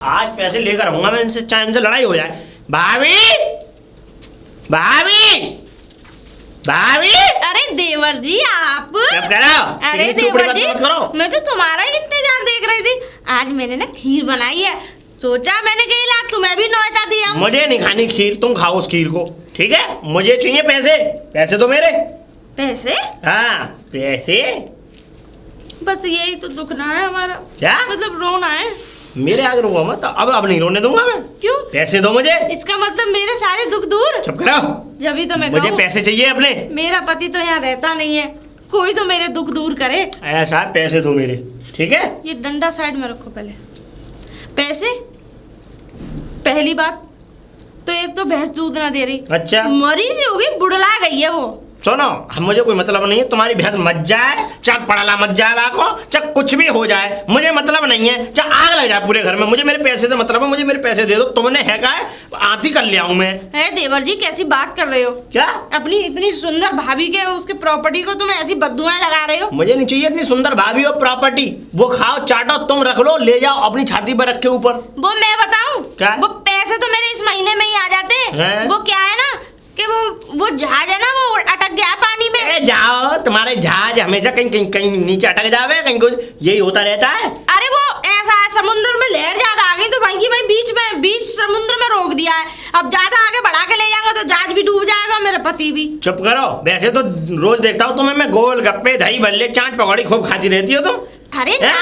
आज पैसे लेकर आऊंगा मैं इनसे, चाहे इनसे लड़ाई हो जाए। भाभी भाभी भाभी। अरे देवर जी आप। क्या कह रहे हो? अरे देवर जी मैं तो तुम्हारा ही इंतजार देख रही थी। आज मैंने ना खीर बनाई है, सोचा मैंने कही ला तुम्हें भी न्योता दिया। मुझे नहीं खानी खीर, तुम खाओ उस खीर को, ठीक है? मुझे चाहिए पैसे, पैसे दो मेरे। पैसे? हाँ पैसे। बस यही तो दुखना है हमारा। क्या मतलब रोना है? मेरे आगे रोऊंगा मत, अब नहीं रोने दूंगा मैं। क्यों? पैसे दो मुझे। इसका मतलब मेरे सारे दुख दूर। चुप करो। जब ही तो मैं मुझे पैसे चाहिए अपने। मेरा पति तो यहाँ रहता नहीं है, कोई तो मेरे दुख दूर करे। ऐसा पैसे दो मेरे, ठीक है? ये डंडा साइड में रखो पहले। पैसे? पहली बात तो एक तो भैंस दूध ना दे रही। अच्छा मरी सी होगी, बुढ़ला गई है वो। सुनो, मुझे कोई मतलब नहीं है तुम्हारी भैंस मत जाए, चाहे पड़ला मत जाए राखो, चाहे कुछ भी हो जाए, मुझे मतलब नहीं है। चाहे आग लग जाए पूरे घर में, मुझे मेरे पैसे से मतलब है। मुझे मेरे पैसे दे दो। तुमने है का है आती कर ले आऊं मैं। है देवर जी कैसी बात कर रहे हो? क्या अपनी इतनी सुंदर भाभी के उसके प्रॉपर्टी को तुम ऐसी बद्दुआएं लगा रहे हो? मुझे नहीं चाहिए इतनी सुंदर भाभी और प्रॉपर्टी। वो खाओ चाटो, तुम रख लो, ले जाओ अपनी छाती पर रख के ऊपर। वो मैं बताऊं क्या? वो पैसे तो मेरे इस महीने में ही आ जाते हैं। वो क्या है ना कि वो जहाज है ना, वो अटक गया पानी में। ए जाओ, तुम्हारे जहाज हमेशा कहीं कहीं कहीं नीचे अटक जावे, कहीं कुछ यही होता रहता है। अरे वो ऐसा है, समुद्र में लहर ज्यादा आ गई तो वहीं की वहीं बीच समुद्र में रोक दिया है। अब ज्यादा आगे बढ़ा के ले जाएंगे तो जहाज भी डूब जाएगा, मेरे पति भी। चुप करो। वैसे तो रोज देखता हूँ तुम्हें मैं, गोल गप्पे दही बल्ले चाट पकौड़ी खूब खाती रहती हो तुम। अरे ना,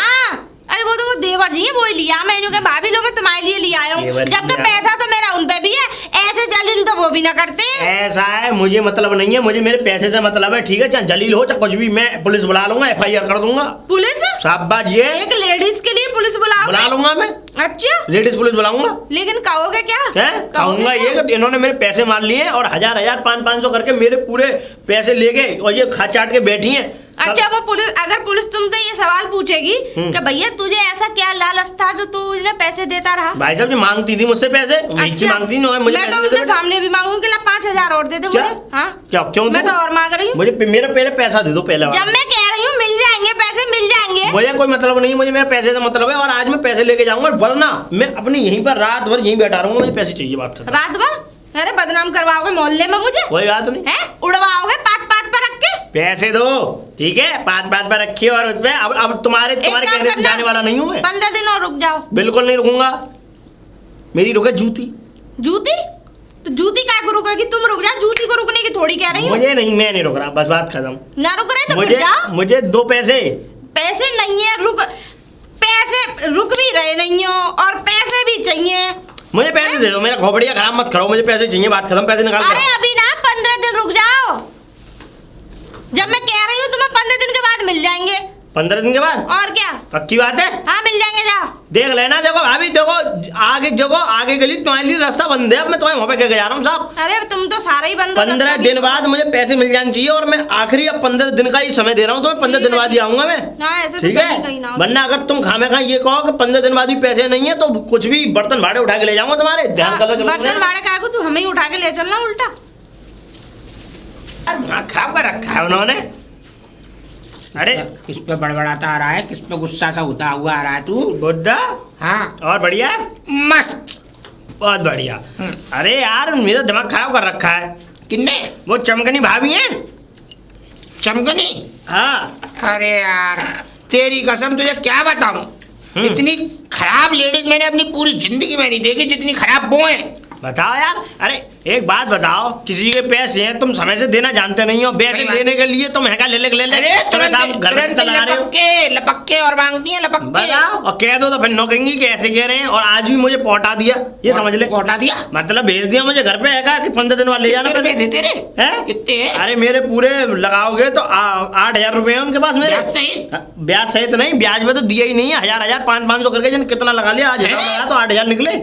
अरे वो तो वो देवर जी है, वो ही लिया मैंने कहा भाभी लोग मैं तुम्हारे लिए ले आया हूँ। जबकि पैसा तो मेरा उन पे भी है, ऐसे जलील तो वो भी ना करते। ऐसा है, मुझे मतलब नहीं है, मुझे मेरे पैसे से मतलब है, ठीक है? चाहे जलील हो चाहे कुछ भी, मैं पुलिस बुला लूंगा, FIR कर दूंगा। पुलिस? शाबाश जी। एक लेडीज के लिए पुलिस बुला लूंगा मैं। अच्छा लेडीज पुलिस बुलाऊंगा। लेकिन कहोगे क्या? कहूंगा ये कि इन्होंने मेरे पैसे मार लिए और हजार 500 करके मेरे पूरे पैसे ले गए और ये खा चाट के बैठी हैं। अच्छा वो पुलिस, अगर पुलिस तुमसे ये सवाल पूछेगी कि भैया तुझे ऐसा क्या लालच था जो तू इन्हें पैसे देता रहा? भाई साहब जी मांगती थी मुझसे पैसे। अच्छा, मांगती नहीं, मुझे मैं तो उनके सामने भी मांगूंगी कि 5,000 और दे दे मुझे। हाँ क्या? क्यों? मैं तो और मांग रही हूँ। मुझे मेरा पहले पैसा दे दो पहले। जब मैं कह रही हूँ मिल जाएंगे पैसे, मिल जाएंगे। मुझे कोई मतलब नहीं है, मुझे मेरे पैसे से मतलब है और आज मैं पैसे लेके जाऊंगा, वरना मैं अपनी यहीं पर रात भर यहीं बैठा रहूंगा। मुझे पैसे चाहिए। बात खत्म। रात भर? अरे बदनाम करवाओगे मोहल्ले में मुझे। कोई बात नहीं है, उड़वाओगे पात पर रख के। पैसे दो, ठीक है? पात पर रखिए और उसपे अब तुम्हारे कहने से जाने वाला नहीं हूँ मैं। 15 दिन और रुक जाओ। बिल्कुल नहीं रुकूंगा। मेरी रुके जूती। जूती? तो जूती काय को रुकेगी? तुम रुक जाओ, जूती को रुकने की थोड़ी कह रही हूँ। मुझे नहीं, मैं नहीं रुक रहा, बस बात खत्म। ना रुक रहे तो फिर जाओ। मुझे दो पैसे। पैसे नहीं है, पैसे रुक भी रहे नहीं हो और पैसे भी चाहिए। मुझे पैसे दे दो, मेरा खोपड़िया खराब मत करो, मुझे पैसे चाहिए। बात खत्म, पैसे निकाल। अरे अभी ना 15 दिन रुक जाओ। जब मैं कह रही हूँ तुम्हें 15 दिन के बाद मिल जाएंगे। 15 दिन के बाद? और क्या? पक्की बात है? हाँ मिल जाएंगे, जाओ देख लेना। देखो भाभी, देखो आगे गली तुम्हारे लिए रास्ता बंद है, अब मैं तुम्हारे वहाँ पे जा रहा हूँ साहब। अरे तुम तो सारा ही बंद। 15 दिन बाद मुझे पैसे मिल जाने चाहिए और मैं आखिरी अब 15 दिन का ही समय दे रहा हूँ तुम्हें। 15 दिन बाद ही आऊंगा मैं, ठीक है? वरना अगर तुम खामेखा ये कहो कि 15 दिन बाद भी पैसे नहीं है तो कुछ भी बर्तन भाड़े उठा के ले जाऊंगा तुम्हारे। ध्यान बर्तन भाड़े का तू हमें ही उठा के ले चलना उल्टा। खराब कर रखा है उन्होंने। अरे किस पे बड़बड़ाता आ रहा है, किस पे गुस्सा सा होता हुआ आ रहा है तू? बुड्ढा। हाँ और बढ़िया, मस्त, बहुत बढ़िया। अरे यार मेरा दिमाग खराब कर रखा है। किन्ने? वो चमकनी भाभी हैं। चमकनी? हाँ। अरे यार तेरी कसम तुझे क्या बताऊं, इतनी खराब लेडीज मैंने अपनी पूरी जिंदगी में नहीं देखी जितनी खराब वो है। बताओ यार। अरे एक बात बताओ, किसी के पैसे हैं तुम समय से देना जानते नहीं हो, पैसे देने के लिए तुम हैका ले ले। अरे लपक के और मांगती है, लपक के। बताओ और कह दो तो फिर नौकरी कि ऐसे कह रहे हैं और आज भी मुझे पहुंचा दिया। ये समझ ले, पहुंचा दिया मतलब भेज दिया मुझे घर पे हैका कि 15 दिन बाद ले जाना। कितने देते रे? हैं कितने हैं? अरे मेरे पूरे लगाओगे तो 8,000 रुपए हैं उनके पास मेरे। ब्याज सहित नहीं, ब्याज में तो दिया ही नहीं है। 1,000 500 करके जिन कितना लगा लिया आज हिसाब लगा तो 8,000 निकले।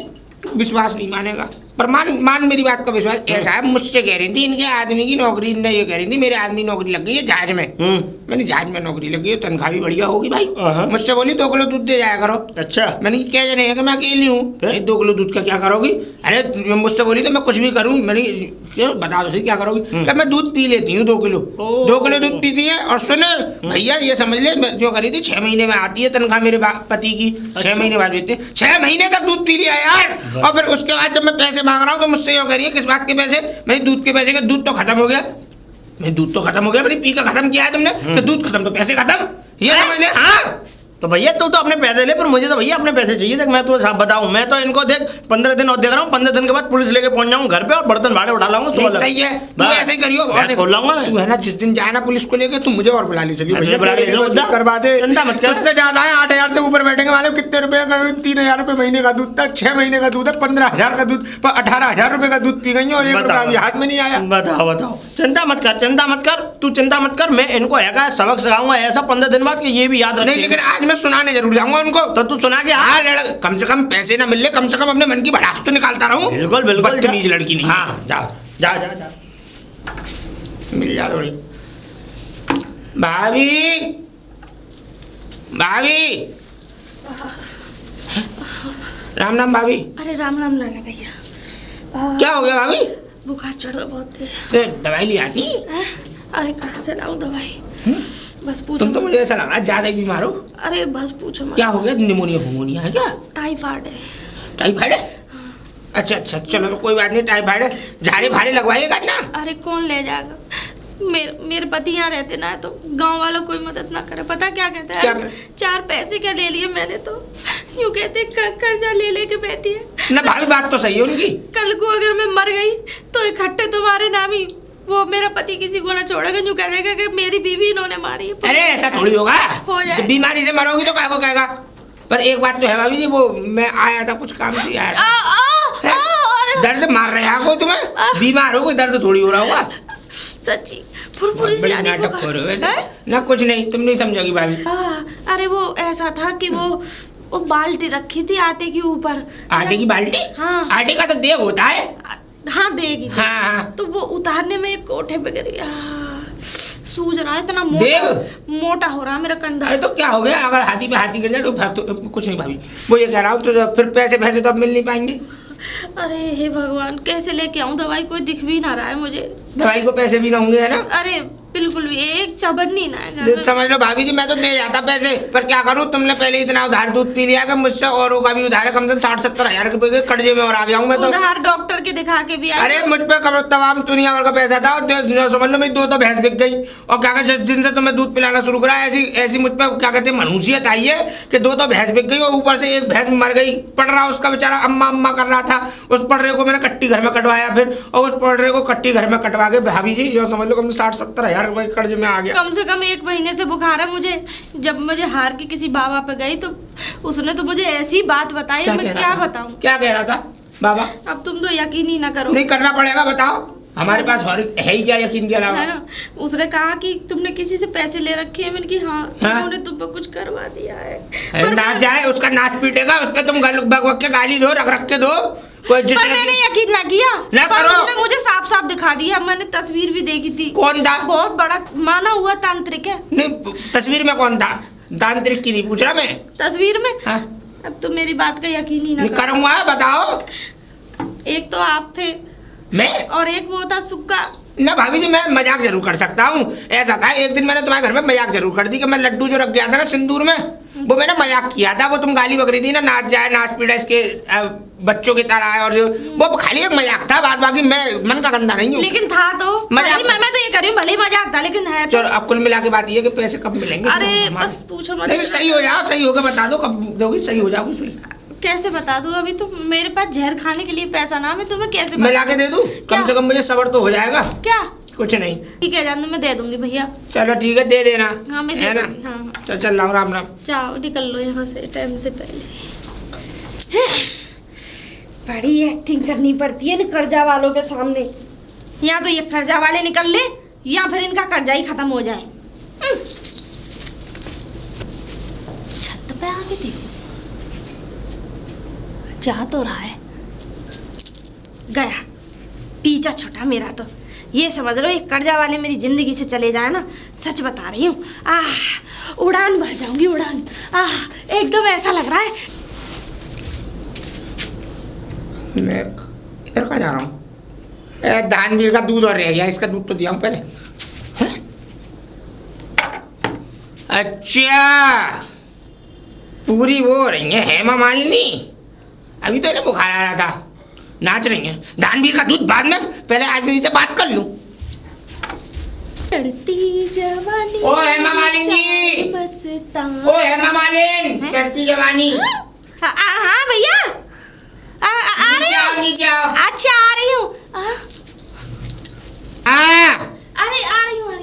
विश्वास नहीं मानेगा, पर मान मेरी बात का विश्वास। ऐसा है, मुझसे कह रही थी इनके आदमी की नौकरी, न ये कह रही थी मेरे आदमी नौकरी लग गई है जहाज में। मैंने जहाज में नौकरी लगी है, तनख्वाह भी बढ़िया होगी भाई। मुझसे बोली 2 किलो दूध दे जाया करो। अच्छा। मैंने क्या जाने कि मैं अकेली हूँ, 2 किलो दूध का क्या करोगी? अरे मुझसे बोली तो मैं कुछ भी करूँ। मैंने क्यों बताओ सही क्या करोगी? क्या मैं दूध पी लेती हूँ 2 किलो। 2 किलो दूध पीती है। और सुन भैया ये समझ ले, जो करी थी 6 महीने में आती है तनख्वाह मेरे पति की। 6 महीने बाद देते, 6 महीने तक दूध पी लिया यार। और फिर उसके बाद जब मैं पैसे मांग रहा हूँ तो मुझसे यो करिए किस बात के पैसे? मेरे दूध के पैसे के, दूध तो खत्म हो गया। मैं दूध तो खत्म हो गया, मेरी पी का खत्म किया है तुमने, तो दूध खत्म तो पैसे खत्म, ये समझ ले। हाँ तो भैया तू तो अपने पैसे ले, पर मुझे तो भैया अपने पैसे चाहिए। देख मैं तो साफ बताऊं, मैं तो इनको देख 15 दिन और देख रहा हूँ। 15 दिन के बाद पुलिस लेके पहुंच जाऊँ घर पे और बर्तन भाड़े उठा लाऊंगा। सही है, तू ऐसे ही करियो। खोल लाऊंगा तू है ना, जिस दिन जाए ना पुलिस को लेके, तू मुझे और बुला ले चलिए करवा दे, चिंता मत कर। उससे ज्यादा है 8,000 से ऊपर बैठेंगे वाले। कितने रुपए का? 3,000 रुपए महीने का दूध था, 6 महीने का दूध है, 15,000 का दूध, 18,000 रुपए का दूध पी गई और 1 रुपया भी हाथ में नहीं आया। बताओ। चिंता मत कर, चिंता मत कर, तू चिंता मत कर। मैं इनको है सबक सिखाऊंगा ऐसा 15 दिन बाद कि ये भी याद रखें। लेकिन आज मैं सुनाने जरूर जाऊंगा उनको। तो तू सुना के हाँ, कम से कम पैसे ना मिले, कम से कम अपने मन की भड़ास तो निकालता रहूं। बिल्कुल बिल्कुल, बदतमीज लड़की नहीं। हाँ जा जा जा जा, मिल जा थोड़ी। भाभी भाभी, राम राम भाभी। अरे राम राम लगा भैया। क्या हो गया भाभी? बुखार चढ़ रहा बहुत तेज। दवाई ले आती? अरे कहाँ से लाऊं दवाई? बस पूछो। तुम तो मुझे ऐसा लग रहा है ज्यादा ही बीमार हो। अरे बस पूछो मत। क्या हो गया? निमोनिया है क्या? टाइफाइड है। टाइफाइड है? अच्छा अच्छा, चलो तो कोई बात नहीं, टाइफाइड है, झाड़े भारे लगवाइएगा ना। अरे कौन ले जाएगा? मेरे पति यहाँ रहते ना, तो गांव वालों कोई मदद ना करे। पता क्या कहते हैं? 4 पैसे क्या ले लिए मैंने, तो यूँ कहते कर्जा ले लेके बैठी है ना। भाभी बात तो सही है उनकी। कल को अगर मैं मर गई तो इकट्ठे तुम्हारे नाम ही वो मेरा पति किसी को ना छोड़ेगा। यूँ कह देगा कि मेरी बीवी इन्होंने मारी है। अरे ऐसा थोड़ी होगा, हो जाए। बीमारी से मरोगी तो क्या को कहेगा। पर एक बात तो है भाभी जी, वो मैं आया था कुछ काम से आया था। दर्द मार रहे हैं कोई तुम्हें? बीमार हो, कोई दर्द थोड़ी हो रहा होगा। सच्ची फुरफुरी सी आ रही नाटक हो रहे हो ना। कुछ नहीं, तुम नहीं समझोगी भाभी। अरे वो ऐसा था कि वो बाल्टी रखी थी आटे के ऊपर। आटे की बाल्टी? हाँ। आटे का तो देग होता है। हाँ देगी। हाँ। तो वो उतारने में कोठे पे गिर गया। सूज रहा है, इतना मोटा हो रहा है मेरा कंधा। अरे तो क्या हो गया? अगर हाथी पे हाथी गिर जाए तो फर्क तो कुछ नहीं भाभी। वो ये कह रहा हूँ, तो फिर पैसे तो अब मिल नहीं पाएंगे। अरे हे भगवान, कैसे लेके आऊं दवाई? कोई दिख भी ना रहा है मुझे। दवाई को पैसे भी ना होंगे, है ना? अरे बिल्कुल भी एक चबन नहीं ना। समझ लो भाभी जी, मैं तो दे जाता पैसे, पर क्या करूं, तुमने पहले इतना उधार दूध पी लिया कि मुझसे औरों का भी उधार है। कम से कम 60-70 हजार रुपए के कर्जे में और आ गया हूं मैं तो। उधार डॉक्टर के दिखा के भी आए। अरे मुझ पे तमाम दुनिया भर का पैसा था। समझ लो मेरी 2 तो भैंस बिक गई। और क्या कहते, जिस दिन से तुम्हें दूध पिलाना शुरू करा, ऐसी मुझ पे क्या कहते मनहूसियत आई है कि 2 तो भैंस बिक गई और ऊपर से एक भैंस मर गई। पड़ रहा उसका बेचारा अम्मा कर रहा था। उस पड़रे को मैंने कट्टी घर में कटवाया फिर, और उस पड़रे को कट्टी घर में कटवा के भाभी जी जो समझ लो कम 60-70 हजार रुपए कर्जे में आ गया। कम से कम 1 महीने से बुखार है मुझे। जब मुझे हार के किसी बाबा पे गई तो उसने तो मुझे ऐसी बात बताई, मैं क्या बताऊं। क्या कह रहा था बाबा? अब तुम तो यकीन ही ना करो। नहीं करना पड़ेगा, बताओ। हमारे पास और है ही क्या यकीन के अलावा? है ना, उसने कहा कि तुमने किसी से पैसे ले रखे हैं। मैंने कहा हाँ, उन्होंने तुम पे कुछ करवा दिया है। नाच जाए उसका नाच पीटेगा, उस पर तुम बक के गाली दो, रख के दो। पर मैंने यकीन ना किया। ना पर करो। उसने मुझे साफ दिखा दिया। मैंने तस्वीर भी देखी थी। कौन था? बहुत बड़ा माना हुआ तांत्रिक है। नहीं, तस्वीर में कौन था? तांत्रिक की नहीं पूछ रहा मैं। तस्वीर में? हाँ? अब तो मेरी बात का यकीन ही ना करूंगा, बताओ। एक तो आप थे, मैं, और एक वो था सुक्का। ना भाभी जी, मैं मजाक जरूर कर सकता हूँ। ऐसा था एक दिन मैंने तुम्हारे घर में मजाक जरूर कर दी कि मैं लड्डू जो रख गया था ना सिंदूर में, वो मैंने मजाक किया था। वो तुम गाली बक रही थी ना, नाच जाए नाच पीड़ा इसके बच्चों की तरह है, और वो खाली एक मजाक था। बाकी मैं मन का गंदा नहीं हूँ। लेकिन था तो मजाक। मैं तो ये कह रही हूँ, भले मजाक था लेकिन है तो। चलो अब कुल मिला के बात ये कि पैसे कब मिलेंगे? अरे बस पूछो मत। नहीं, सही हो जाओ, सही होगा बता दो कब दोगी, सही हो जाओगी। कैसे बता दूं? अभी तो मेरे पास जहर खाने के लिए पैसा ना, मैं तुम्हें कैसे मैं लाके दे दूं? कम से कम मुझे सबर तो हो जाएगा। क्या? कुछ नहीं, ठीक है जान दो, मैं दे दूंगी भैया। चलो ठीक है, दे देना। हाँ मैं है दे ना? दूंगी। हाँ चल राम राम। जाओ निकल लो यहाँ से टाइम से पहले। बड़ी एक्टिंग करनी पड़ती है ना कर्जा वालों के सामने। या तो ये कर्जा वाले निकल ले, या फिर इनका कर्जा ही खत्म हो जाए। छत पे आके देखो, जा तो रहा है। गया पीछा छूटा मेरा तो। ये समझ लो, एक कर्जा वाले मेरी जिंदगी से चले जाए ना, सच बता रही हूँ, उड़ान भर जाऊंगी, उड़ान। एकदम ऐसा लग रहा है। मैं इधर कहाँ जा रहा हूँ? दानवीर का दूध और रह गया, इसका दूध तो दिया हूँ पहले। अच्छा, पूरी वो हो रही है हेमा मालिनी। अभी तो इन्हें बुखार आ रहा था, नाच रही है। दानवीर का दूध बाद में, पहले आज से बात कर लूं। चढ़ती जवानी ओ हेमा मालिनी, ओ हेमा मालिन, चढ़ती जवानी। हाँ भैया, आ रही हूँ। नीचे आओ। अच्छा आ रही हूँ। अरे आ रही हूँ।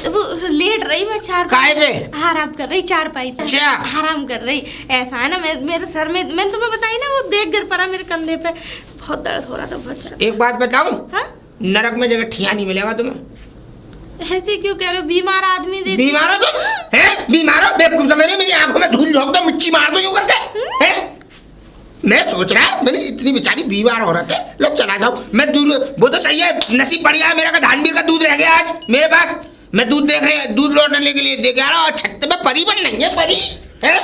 वो लेट रही मैं चार पे आराम कर रही, चारपाई पे अच्छा। आराम कर रही। ऐसा है ना, मेरे सर में, मैंने तुम्हें बताई ना, वो देख गिर पड़ा मेरे कंधे पे, बहुत दर्द हो रहा था, बहुत ज्यादा। एक बात बताऊं? हाँ? नरक में जगह ठिया नहीं मिलेगा तुम्हें। ऐसे क्यों कह रहे हो? बीमार आदमी देख। बीमार हो तुम? हैं? बीमार हो? बेवकूफ समझ रहे, मेरी आंखों में धूल झोंक दो, मिर्ची मार दो यूं करके। हैं? मैं सोच रहा मैंने इतनी बेचारी बीमार हो रहे थे, लो चला जाओ। मैं दूध, वो तो सही है, नसीब बढ़िया है मेरा का धानवीर का दूध रह गया आज मेरे पास। मैं दूध दूध लौटने के लिए देख आ रहा हूँ, और छत पे परी बन नहीं है, परी है?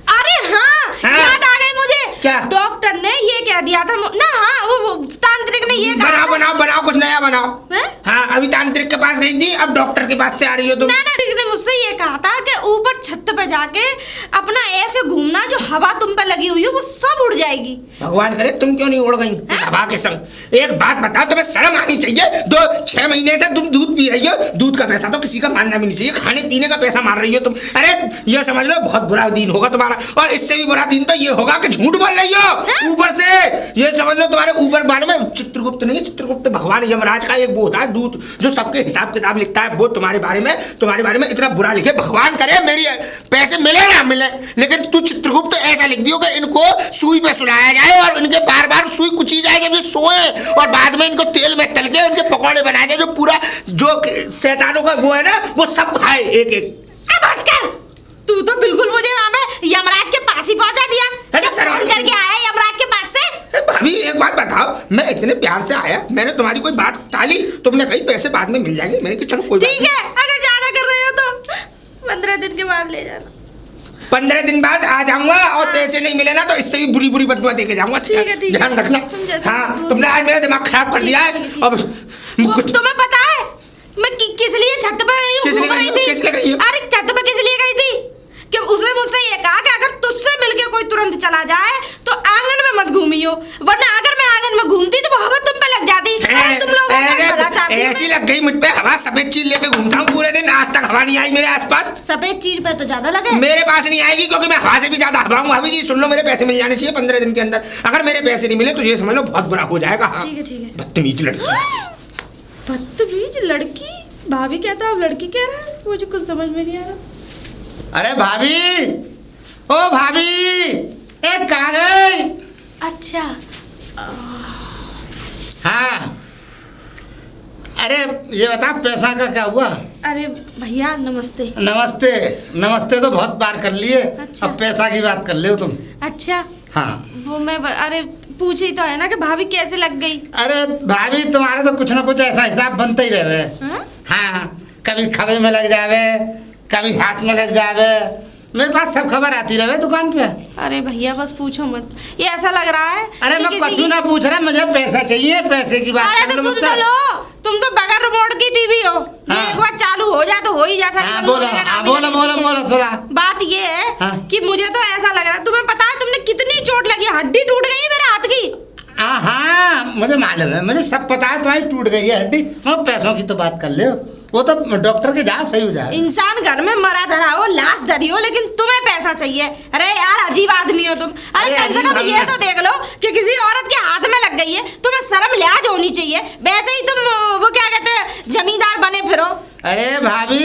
अरे हाँ, याद आ गई मुझे। क्या? डॉक्टर ने ये कह दिया था ना। हाँ, वो तांत्रिक ने ये कहा था। बनाओ कुछ नया बनाओ। है? हाँ, अभी तांत्रिक के पास गई थी, अब डॉक्टर के पास से आ रही हो तुम। ना ने मुझसे ये कहा था कि ऊपर छत पे जाके अपना ऐसे घूमना, जो हवा तुम पे लगी हुई है वो सब उड़ जाएगी। भगवान करे तुम क्यों नहीं उड़ गई इस हवा के संग। एक बात बताओ, तुम्हें शर्म आनी चाहिए। 6 महीने से तुम दूध पी रही हो, दूध का पैसा तो किसी का मानना भी नहीं चाहिए, खाने पीने का पैसा मार रही हो तुम। अरे ये समझ लो बहुत बुरा दिन होगा तुम्हारा, और इससे भी बुरा दिन तो ये होगा कि झूठ बोल रही हो ऊपर से। ये समझ लो तुम्हारे ऊपर बारे में चित्रगुप्त नहीं, चित्रगुप्त भगवान यमराज का एक वो होता है दूत, जो सबके हिसाब किताब लिखता है, वो तुम्हारे बारे में इतना बुरा लिखे। भगवान करे मेरी पैसे मिले ना मिले, लेकिन तू चित्रगुप्त ऐसा लिख दियो कि इनको सुई पे सुलाया जाए और इनके बार बार सुई कुची जाए जब ये सोए, और बाद में इनको तेल में तल के इनके पकौड़े बनाए जाए, जो पूरा जो शैतानों का वो है ना, वो सब खाए एक एक। तू तो बिल्कुल मुझे वहाँ पे यमराज के पास ही पहुँचा दिया। फोन करके आया यमराज के पास से। भाभी एक बात बताओ, मैं इतने प्यार से आया, मैंने तुम्हारी कोई बात टाली? तुमने कही पैसे बाद में मिल जाएंगे, मैंने कहा चलो कोई ठीक है, अगर ज्यादा कर रहे हो तो 15 दिन के बाद ले जाना। 15 दिन बाद आ जाऊंगा, और पैसे नहीं मिले ना तो इससे भी बुरी बुरी बदुआ देके जाऊंगा। ठीक है, ध्यान रखना। हाँ, तुमने आज मेरा दिमाग खराब कर दिया है। अब तुम्हें पता है मैं किस लिए छत पे घूम रही थी? अरे छत पे किस लिए गई थी कि उसने मुझसे ये कहा कि अगर तुझसे मिलके कोई तुरंत चला जाए तो आंगन में मत घूमियो, वरना अगर मैं आंगन में घूमती तो वो हवा तुम पे लग जाती। अरे तुम लोग ऐसी लग गई मुझ पे हवा, सफेद चीज लेके घूमता हूँ पूरे दिन, आज तक हवा नहीं आई मेरे आसपास। सफेद चीज पे तो ज्यादा लगे, मेरे पास नहीं आएगी, क्योंकि मैं हवा से भी ज्यादा हवा हूँ। अभी जी सुन लो, मेरे पैसे मिल जाने चाहिए 15 दिन के अंदर। अगर मेरे पैसे नहीं मिले तो ये समझ लो बहुत बुरा हो जाएगा। ठीक है। बदतमीज लड़की। बदतमीज लड़की? भाभी कहता है, अब लड़की कह रहा है, मुझे कुछ समझ में नहीं आ रहा। अरे भाभी, ओ भाभी, एक कहाँ गई? अच्छा हाँ, अरे ये बता पैसा का क्या हुआ? अरे भैया नमस्ते। नमस्ते तो बहुत बार कर लिए। अच्छा। अब पैसा की बात कर ले तुम। अच्छा हाँ, वो मैं अरे पूछ ही तो है ना कि भाभी कैसे लग गई। अरे भाभी तुम्हारे तो कुछ ना कुछ ऐसा हिसाब बनता ही रहे। हाँ, कभी खबे में लग जावे, कभी हाथ में लग जावे, मेरे पास सब खबर आती रहे दुकान पे। अरे भैया बस पूछो मत, ये ऐसा लग रहा है। अरे मैं कुछ ना पूछ रहा, मुझे पैसा चाहिए, पैसे की बात। अरे तो सुन तो लो, तुम तो बगैर रिमोट की टीवी हो। ये एक बार चालू हो जाए तो हो ही जा सकता। बोलो थोड़ा। बात ये है कि मुझे तो ऐसा लग रहा है, तुम्हें पता है तुमने कितनी चोट लगी, हड्डी टूट गई है मेरे हाथ की। हाँ, मुझे मालूम है, मुझे सब पता है तुम्हारी टूट गई है हड्डी। पैसों की तो बात कर ले, वो तो डॉक्टर के जाओ सही हो जाए। इंसान घर में मरा धरा हो, लाश धरी हो, लेकिन तुम्हें पैसा चाहिए। अरे यार अजीब आदमी हो तुम। अरे कम से कम ये तो देख लो कि किसी औरत के हाथ में लग गई है, तुम्हें शर्म लिहाज होनी चाहिए। वैसे ही तुम वो क्या कहते हैं, जमींदार बने फिरो। अरे भाभी,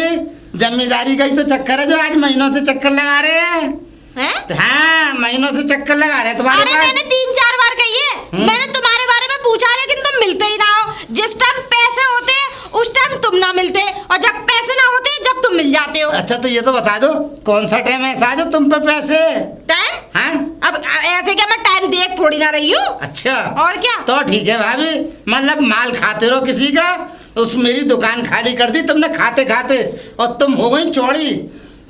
जमींदारी का ही तो चक्कर है जो आज महीनों से चक्कर लगा रहे हैं। हाँ, महीनों से चक्कर लगा रहे हैं तुम्हारे। अरे मैंने 3-4 बार कही है, मैंने तुम्हारे बारे में पूछा, लेकिन तुम मिलते ही ना हो। जिस टाइम पैसे होते उस टाइम तुम ना मिलते, और जब पैसे ना होते जब तुम मिल जाते हो। अच्छा तो ये तो बता दो, कौन सा टाइम ऐसा है जो तुम पे पैसे? टाइम? हाँ? अब ऐसे क्या मैं टाइम देख थोड़ी ना रही हूँ। अच्छा और क्या। तो ठीक है भाभी, मतलब माल खाते रहो किसी का, उस मेरी दुकान खाली कर दी तुमने खाते खाते, और तुम हो गई चौड़ी,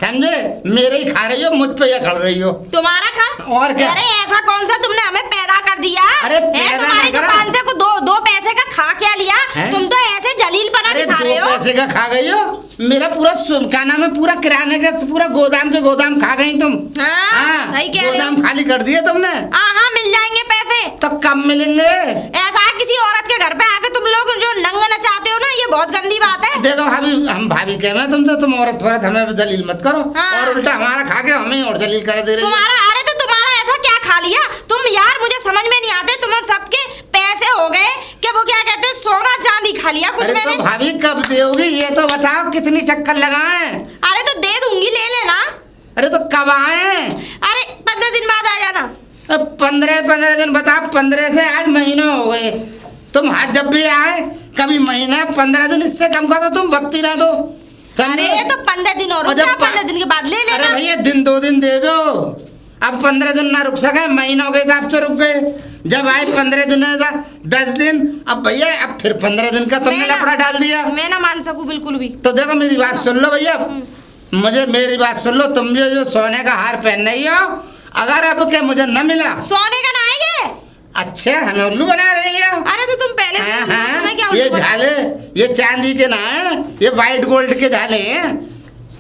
समझे? मेरे ही खा रही हो, मुझ पे या खड़ रही हो। तुम्हारा खा और क्या। अरे ऐसा कौन सा तुमने हमें पैदा कर दिया? अरे पैदा तुम्हारी नहीं करा। दुकान से को दो पैसे का खा क्या लिया? तुम तो ऐसे जलील बना अरे दिखा 2 रहे हो। पैसे का खा गई हो, मेरा पूरा क्या नाम है, पूरा किराने का पूरा गोदाम के गोदाम खा गई तुम। हाँ, सही कह रहे हो। गोदाम खाली कर दिए तुमने। हाँ मिल जाएंगे पैसे। तो कब मिलेंगे? ऐसा किसी औरत के घर पे आके तुम लोग जो नंग नचाते हो ना, ये बहुत गंदी बात है। देखो भाभी, हम भाभी कह रहे तुमसे, तुम औरत हमें जलील मत करो। हाँ। और उल्टा हमारा खा के हमें और जलील कर दे रही हो। अरे तो तुम्हारा ऐसा क्या खा लिया तुम यार? मुझे समझ में नहीं आते, तुम सबके पैसे हो गए कि वो क्या कहते हैं, सोना चांदी खा लिया कुछ अरे मैंने। तो भाभी कब दोगी ये तो बताओ, कितनी चक्कर लगाए? अरे तो दे दूंगी, ले लेना। अरे तो कब आए? अरे 15 दिन बाद आ जाना। 15 दिन बताओ, 15 से आज महीने हो गए। तुम हर जब भी आए, कभी महीना 15 दिन, इससे कम का तो तुम वक्त ही ना दो। अरे तो 15 दिन और 15 दिन के बाद ले लेना। अरे भैया 1-2 दिन दे दो, अब 15 दिन ना रुक सके, महीनों के हिसाब से रुक गए। जब आए 15 दिन 10 दिन, अब भैया अब फिर 15 दिन का तुमने लफड़ा डाल दिया। मैं ना मान सकूं बिल्कुल भी। तो देखो मेरी बात सुन लो भैया, मेरी बात सुन लो, तुम जो सोने का हार पहन रही हो, अगर अब के मुझे न मिला। सोने का ना है ये। अच्छा, हमें उल्लू बना रही हो। अरे तो तुम पहले से क्या ये झाले, ये चांदी के ना है, ये व्हाइट गोल्ड के झाले हैं।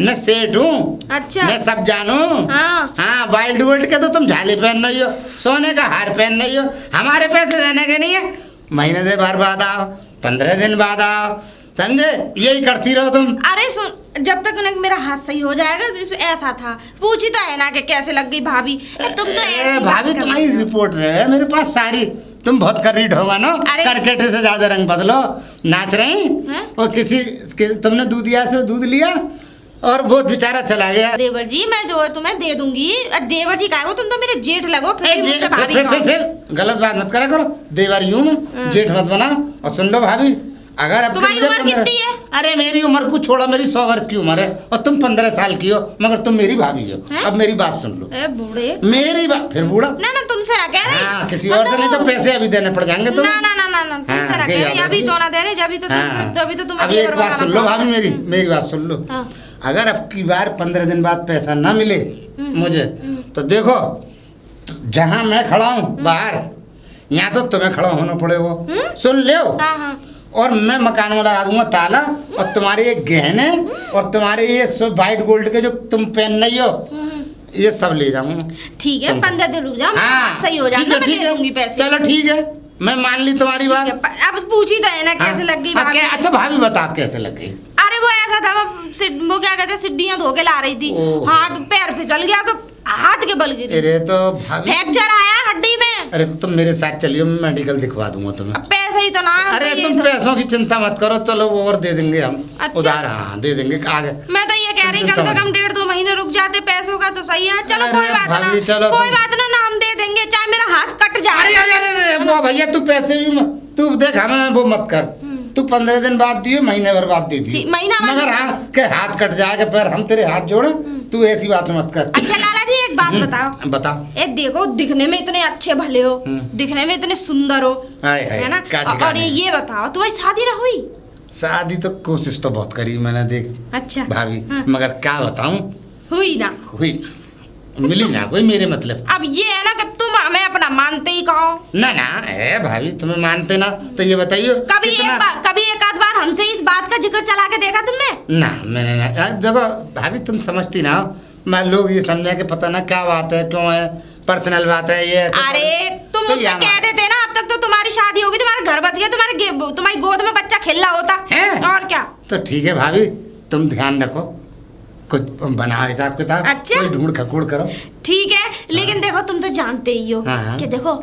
मैं सेठ हूँ। अच्छा। मैं सब जानू। हाँ व्हाइट गोल्ड के तो तुम झाले पहन रही हो, सोने का हार पहन रही हो। हमारे पैसे देने के नहीं है, महीने दे भर बाद आओ, 15 दिन बाद आओ, समझे? यही करती रहो तुम। अरे सुन, जब तक ना मेरा हाथ सही हो जाएगा, तो ऐसा था, पूछी तो है ना कि कैसे लग गई भाभी। तुम तो ऐसी भाभी तुम्हारी रिपोर्ट है मेरे पास सारी, तुम बहुत कर रही ढोगा ना, करकेटे से ज्यादा रंग बदलो, नाच रही। और तुमने दूध दिया से दूध लिया और वो बेचारा चला गया। देवर जी, मैं जो है तुम्हें दे दूंगी। देवर जी का तुम तो मेरे जेठ लगो, फिर गलत बात मत करा करो, देवर यूं ना, जेठ मत बना। और सुन लो भाभी, अगर अब तुम्हारी उम्र कितनी है? अरे मेरी उम्र को छोड़ो, मेरी 100 वर्ष की उम्र है, और तुम 15 साल की हो, मगर तुम मेरी भाभी हो। अब मेरी बात सुन लो। बूढ़े, मेरी बात फिर बूढ़ा ना तुमसे ना कह रही। हाँ, किसी और से नहीं तो पैसे अभी देने पड़ जाएंगे तुम। ना तुमसे ना कह रही, अभी तो ना दे रहे, जब तो तुम। अब एक बात सुन लो भाभी, मेरी बात सुन लो। अगर अब की बार 15 दिन बाद पैसा ना मिले मुझे, तो देखो जहाँ मैं खड़ा हूँ बाहर, यहाँ तो तुम्हें खड़ा होना पड़ेगा। सुन लो। और मैं मकान में लगा दूंगा ताला, और तुम्हारे ये गहने और तुम्हारे ये सब व्हाइट गोल्ड के जो तुम पहन रही हो, ये सब ले जाऊंगा। ठीक है, 15 दिन रुक जाओ, सही हो जाएगा, मैं दे दूंगी पैसे। चलो ठीक है, मैं मान ली तुम्हारी बात। अब पूछी तो है ना कैसे लग गई भाभी। अच्छा भाभी बताओ कैसे लग गई? अरे वो ऐसा था, वो क्या कहते हैं, सीढ़ियां धो के ला रही थी, हाथ पैर फिसल गया तो हाथ के बल गिरी। अरे तो भाभी फ्रैक्चर आया हड्डी में। अरे तो तुम मेरे साथ चलिए, मैं मेडिकल दिखवा दूंगा तुम्हें। पैसे ही तो ना। अरे तुम पैसों की चिंता मत करो, चलो वो और दे देंगे हम। अच्छा? उधार हाँ दे देंगे आगे। मैं तो ये कह रही, कम से कम 1.5-2 महीने रुक जाते, पैसों का तो सही है। चलो कोई बात ना, कोई बात ना, हम दे देंगे, चाहे मेरा हाथ कट जाए। अरे वो भैया तू पैसे भी तू देख, हमें वो मत कर, तू 15 दिन बाद दियो, महीने भर बाद दे दियो, मगर हाँ के हाथ कट जाएगा, फिर हम तेरे हाथ जोड़े, तू ऐसी बात मत कर। अच्छा लाला जी, एक बात बताओ। ए देखो, दिखने में इतने अच्छे भले हो, दिखने में इतने सुंदर हो, है ना? और ये बताओ, तुम्हारी शादी ना हुई? शादी तो कोशिश तो बहुत करी मैंने, देख। अच्छा भाभी, मगर क्या बताऊं, हुई ना, मिली ना कोई मेरे मतलब। अब ये है ना कि तुम हमें अपना मानते ही कहो ना। है भाभी, तुम्हें मानते ना, तो ये बताइए कभी एक आध बार हमसे इस बात का जिक्र चला के देखा तुमने? ना, मैंने ना। देखो भाभी, तुम समझती ना हो, मैं लोग ये समझे कि पता ना क्या बात है, क्यों है, पर्सनल बात है ये। अरे तुम मुझसे कह देते ना, अब तक तो तुम्हारी शादी होगी, तुम्हारा घर बच गया, तुम्हारी गोद में बच्चा खेल रहा होता है। और क्या। तो ठीक है भाभी, तुम ध्यान रखो, कुछ बनाओ हिसाब किताब। अच्छा, कोई ढूंढ खकूड़ करो। ठीक है, लेकिन देखो तुम तो जानते ही हो कि देखो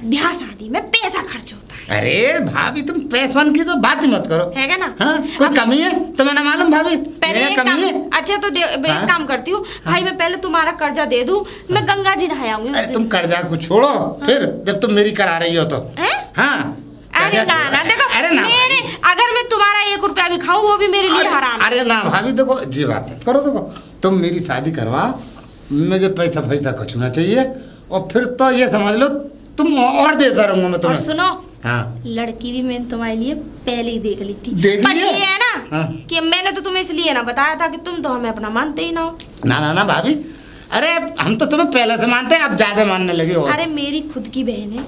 ब्याह शादी में पैसा खर्च होता है। अरे भाभी, तुम पैसवन की तो बात ही मत करो, है ना? कोई कमी है तुम्हें ना मालूम भाभी? पहले कमी है। अच्छा तो एक काम करती हूँ भाई, मैं पहले तुम्हारा कर्जा दे दूं, मैं गंगा जी नहा आऊंगी। अरे तुम कर्जा को छोड़ो, फिर जब तुम मेरी करा रही हो तो। अरे ना देखो, मेरे अगर मैं तुम्हारा 1 रुपया भी खाऊं, वो भी मेरे लिए हराम। अरे ना भाभी, देखो जी बात मत करो, देखो तुम मेरी शादी करवा, मुझे पैसा कुछ ना चाहिए, और फिर तो ये समझ लो तुम और देता रहूंगा मैं और तुम्हें। सुनो, हाँ लड़की भी मैंने तुम्हारे लिए पहले ही देख ली थी। देख पर ली है? ये है ना हाँ। कि मैंने तो तुम्हें इसलिए ना बताया था कि तुम तो हमें अपना मानते ही ना हो। ना भाभी, अरे हम तो तुम्हें पहले से मानते हैं, अब ज्यादा मानने लगे हो। अरे मेरी खुद की बहन है।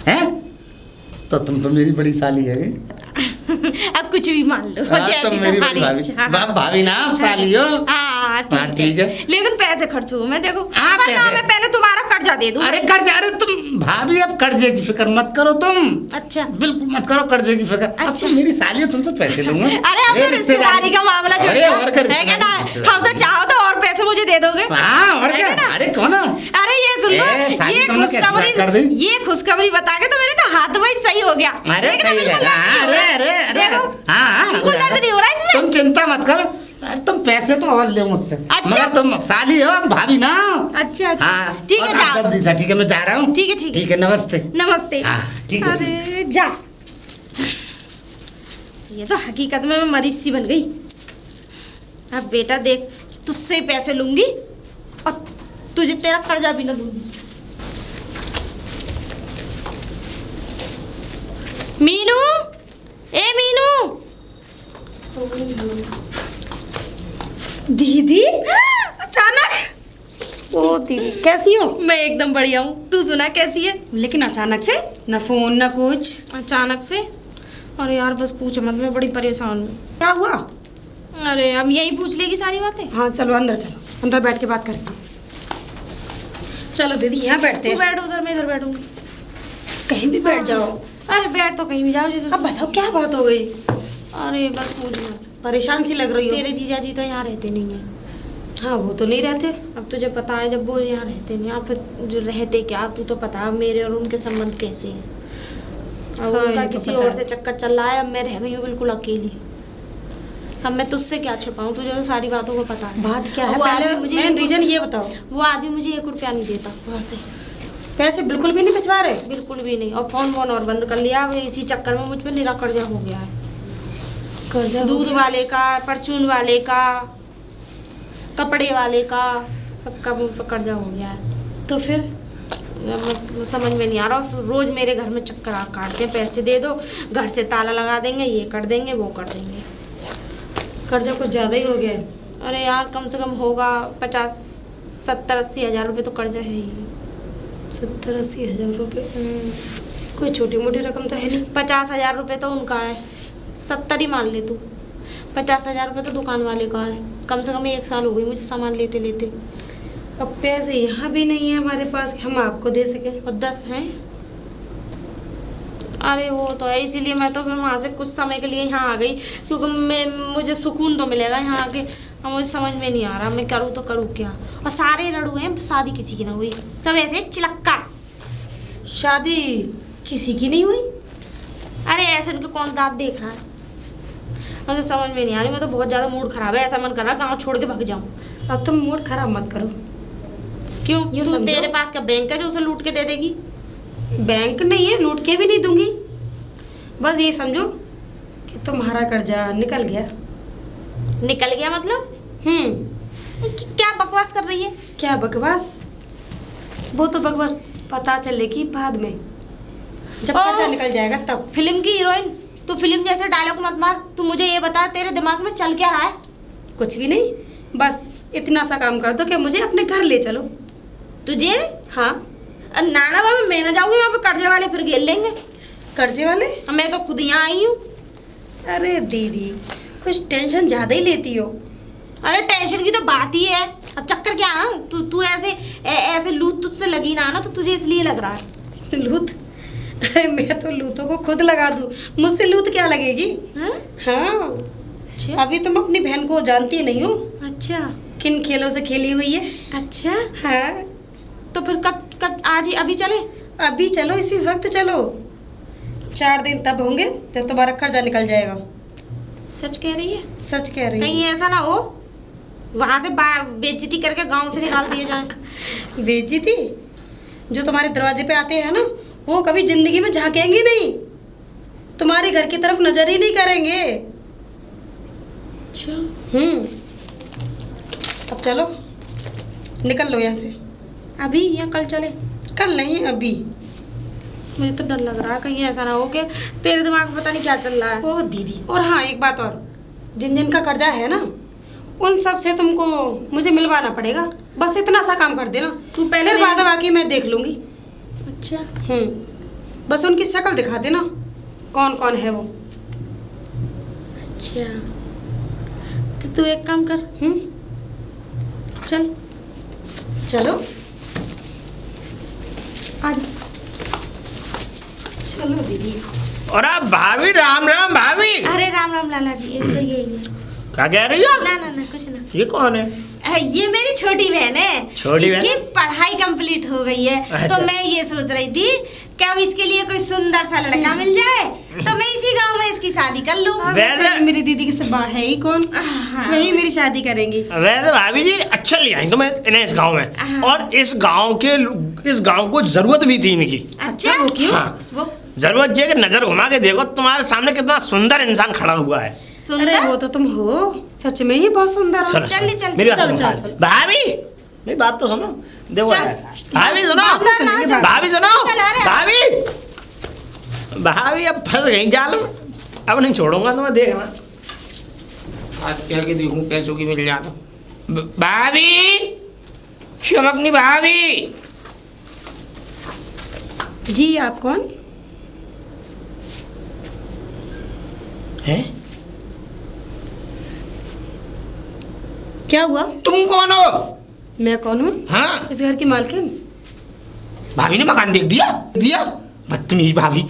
हैं? तो तुम तो मेरी बड़ी साली है। अब कुछ भी मान लो, हाँ, जैसी तुम मेरी बड़ी तुम्हारी भाभी। इच्छा। भाभी ना, आप साली हो। हाँ ठीक है। लेकिन पैसे खर्च हो, मैं देखो हाँ, वरना पैसे। मैं पहले तुम्हारा कर्जा दे दूँ। अरे कर्जा, अरे तुम भाभी अब कर्जे की फिक्र मत करो तुम। अच्छा बिल्कुल मत करो कर्जे की फिक्र। अब अच्छा। तुम मेरी साली हो, तुम तो पैसे लूंगा। अरे अब तो रिश्तेदारी का मामला जुड़ अरे गया और क्या है क्या ना? रिश्तेदारी? हम तो चाहो तो और पैसे मुझे दे दोगे। हाँ और है क्या? ना? अरे कौन? अरे ये सुन लो, शादी ये तुमने कैसे बात कर दी? खुशखबरी, ये खुशखबरी बता के तो मेरे तो हाथ वही सही हो गया। अरे देखना, सही है। बिल्कुल दर्द नहीं हो अरे रहा है। अरे अरे देखो, हाँ, बिल्कुल दर्द नहीं हो रहा है इसमें। तुम चिंता मत करो, तुम पैसे तो और ले मुझसे। अच्छा। मगर तुम साली हो, भाभी ना। अच्छा हाँ ठीक है, और जाओ। आप सब ठीक है, मैं जा रहा हूँ। ठीक है, ठीक है। ठीक है, नमस्ते। नमस्ते। हाँ, ठीक है, अरे जा, ये तो हकीकत में मैं मरीज सी बन गई। अब बेटा देख, तुझसे ही पैसे लूंगी और तुझे तेरा कर्जा भी ना दूंगी। मीनू, ए मीनू। दीदी अचानक। ओ दीदी कैसी हो? मैं एकदम बढ़िया हूँ, तू सुना कैसी है? लेकिन अचानक से, ना फोन ना कुछ। अचानक से? अरे यार बस पूछ मत, मैं बड़ी परेशान हूँ। क्या हुआ? अरे अब यही पूछ लेगी सारी बातें। हाँ चलो अंदर, चलो अंदर बैठ के बात करते हैं। चलो दीदी यहाँ बैठते तू हैं। बैठ उधर, मैं इधर बैठूंगी। कहीं भी बैठ जाओ। अरे बैठ तो कहीं भी जाओ जी। अब बताओ क्या बात हो गई? अरे बस पूछ मत। परेशान सी लग रही हो। तेरे जीजा जी तो यहाँ रहते नहीं है। हाँ वो तो नहीं रहते। अब तुझे पता है जब वो यहाँ रहते नहीं, अब फिर जो रहते क्या, तू तो पता है मेरे और उनके संबंध कैसे हैं। अब हाँ, उनका ये तो किसी पता और है। से चक्कर चल रहा है, अब मैं रह गई हूँ बिल्कुल अकेली। अब मैं तुझसे क्या छुपाऊँ, तुझे तो सारी बातों को पता है। बात क्या है वो आदमी पहले मुझे मेन रीजन ये बताओ। वो आदमी मुझे 1 रुपया नहीं देता वहाँ से, पैसे बिल्कुल भी नहीं भिजवा रहे? बिल्कुल भी नहीं। और फोन वोन और बंद कर लिया। अब इसी चक्कर में मुझ पर निरा कर्जा हो गया है। कर्जा दूध वाले का, परचून वाले का, कपड़े वाले का, सबका मुझ पर कर्जा हो गया है। तो फिर समझ में नहीं आ रहा। रोज मेरे घर में चक्कर आ काटते हैं, पैसे दे दो, घर से ताला लगा देंगे, ये कर देंगे, वो कर देंगे। कर्जा कुछ ज्यादा ही हो गया है। अरे यार कम से कम होगा 50, 70, 80 हज़ार रुपये तो कर्जा है ही। 70-80 हजार रुपये? कोई छोटी मोटी रकम तो है नहीं। 50,000 रुपये तो उनका है, 70 ही मान ले तू। 50,000 रुपये तो दुकान वाले का है। कम से कम 1 साल हो गई मुझे सामान लेते लेते। अब पैसे यहाँ भी नहीं है हमारे पास कि हम आपको दे सकें। और 10 हैं। अरे वो तो है, इसीलिए मैं तो फिर वहाँ से कुछ समय के लिए यहाँ आ गई, क्योंकि मुझे सुकून तो मिलेगा यहाँ आके। अब मुझे समझ में नहीं आ रहा मैं करूँ तो करूँ क्या। और सारे लड़ू हैं, शादी किसी की ना हुई, सब ऐसे चिलक्का। शादी किसी की नहीं हुई? अरे ऐसे इनके कौन दांत देख रहा है, मुझे समझ में नहीं आ रही। मैं तो बहुत ज़्यादा मूड खराब है, ऐसा मन कर रहा गाँव छोड़ के भाग जाऊँ। अब तुम मूड खराब मत करो। क्यों? यूँ तू समझो। तेरे पास का बैंक है जो उसे लूट के दे देगी? बैंक नहीं है, लूट के भी नहीं दूंगी। बस ये समझो कि तुम्हारा कर्जा निकल गया। निकल गया मतलब? क्या बकवास कर रही है? क्या बकवास? वो तो बकवास पता चलेगी बाद में, जब ओह! कर्जा निकल जाएगा तब। फिल्म की हीरोइन, तू फिल्म जैसे डायलॉग मत मार। तू मुझे ये बता, तेरे दिमाग में चल क्या रहा है? कुछ भी नहीं, बस इतना सा काम कर दो कि मुझे अपने घर ले चलो। तुझे? हाँ। नाना बाबा मैं ना जाऊंगी, वहाँ पे कर्जे वाले फिर घेर लेंगे। कर्जे वाले? अब मैं तो खुद यहाँ आई हूँ। अरे दीदी कुछ टेंशन ज्यादा ही लेती हो। अरे टेंशन की तो बात ही है। अब चक्कर क्या है, तू ऐसे ऐसे लूट तुझसे लगी ना तो तुझे इसलिए लग रहा है। लूट? अरे मैं तो लूटों को खुद लगा दूं, मुझसे लूट क्या लगेगी? हाँ? हाँ। अच्छा अभी तुम अपनी बहन को जानती नहीं हो, अच्छा किन खेलों से खेली हुई है। अच्छा। हाँ। तो फिर कब कब आज ही अभी चले? अभी चलो, इसी वक्त चलो। 4 दिन तब होंगे जब तुम्हारा कर्जा निकल जाएगा। सच कह रही है? सच कह रही कहीं ऐसा ना हो वहाँ से बेइज्जती करके गांव से निकाल दिए जाए। बेइज्जती? जो तुम्हारे दरवाजे पे आते हैं ना, वो कभी जिंदगी में झांकेंगे नहीं, तुम्हारे घर की तरफ नजर ही नहीं करेंगे। अच्छा। अब चलो, निकल लो यहाँ से। अभी या कल चले? कल नहीं, अभी। मुझे तो डर लग रहा है कहीं ऐसा ना हो कि तेरे दिमाग में पता नहीं क्या चल रहा है। ओ दीदी, और हाँ एक बात और, जिन जिन का कर्जा है ना उन सब से तुमको मुझे मिलवाना पड़ेगा। बस इतना सा काम कर देना, तू पहले फिर बाद बाकी मैं देख लूंगी। अच्छा बस उनकी शक्ल दिखा देना कौन कौन है वो। अच्छा, तो तू एक काम कर, चल चलो आज। चलो दीदी। और आप भाभी, राम राम भाभी। अरे राम राम लाला जी, एक तो यही है। क्या कह रही हो? ना ना ना कुछ ना। ये कौन है? ये मेरी छोटी बहन है। छोटी बहन? इसकी पढ़ाई कंप्लीट हो गई है। अच्छा। तो मैं ये सोच रही थी कि अब इसके लिए कोई सुंदर सा लड़का मिल जाए तो मैं इसी गांव में इसकी शादी कर लूं। वैसे मेरी दीदी की सिवा है ही कौन, वही मेरी शादी करेंगी। वैसे भाभी जी अच्छा ले आई तुम्हें इन्हें इस गांव में, और इस गांव को जरूरत भी थी इनकी। अच्छा वो क्यों? हाँ, वो जरूरत है कि नजर घुमा के देखो तुम्हारे सामने कितना सुंदर इंसान खड़ा हुआ है। अरे सुंदर। वो तो तुम हो, सच में ही बहुत सुंदर हो। चलो, चल, चलो, चल, मेरी बात चल, सुनो। चल, चल। भाभी मेरी बात तो सुनो। देखो चल। भाभी सुनो, बात तो सुनो, चल। भाभी सुनो, चल, अरे। भाभी अब फंस गई जाल में, अब नहीं छोड़ूंगा तुम्हें, देखना। आज क्या के देखूं पैसों की मिल जाता। भाभी, चमकनी भाभी। जी आप कौन? हैं? क्या हुआ? तुम कौन हो? मैं कौन हूँ? हाँ, इस घर की मालकिन। भाभी ने मकान देख दिया दिया। बदतमीज भाभी।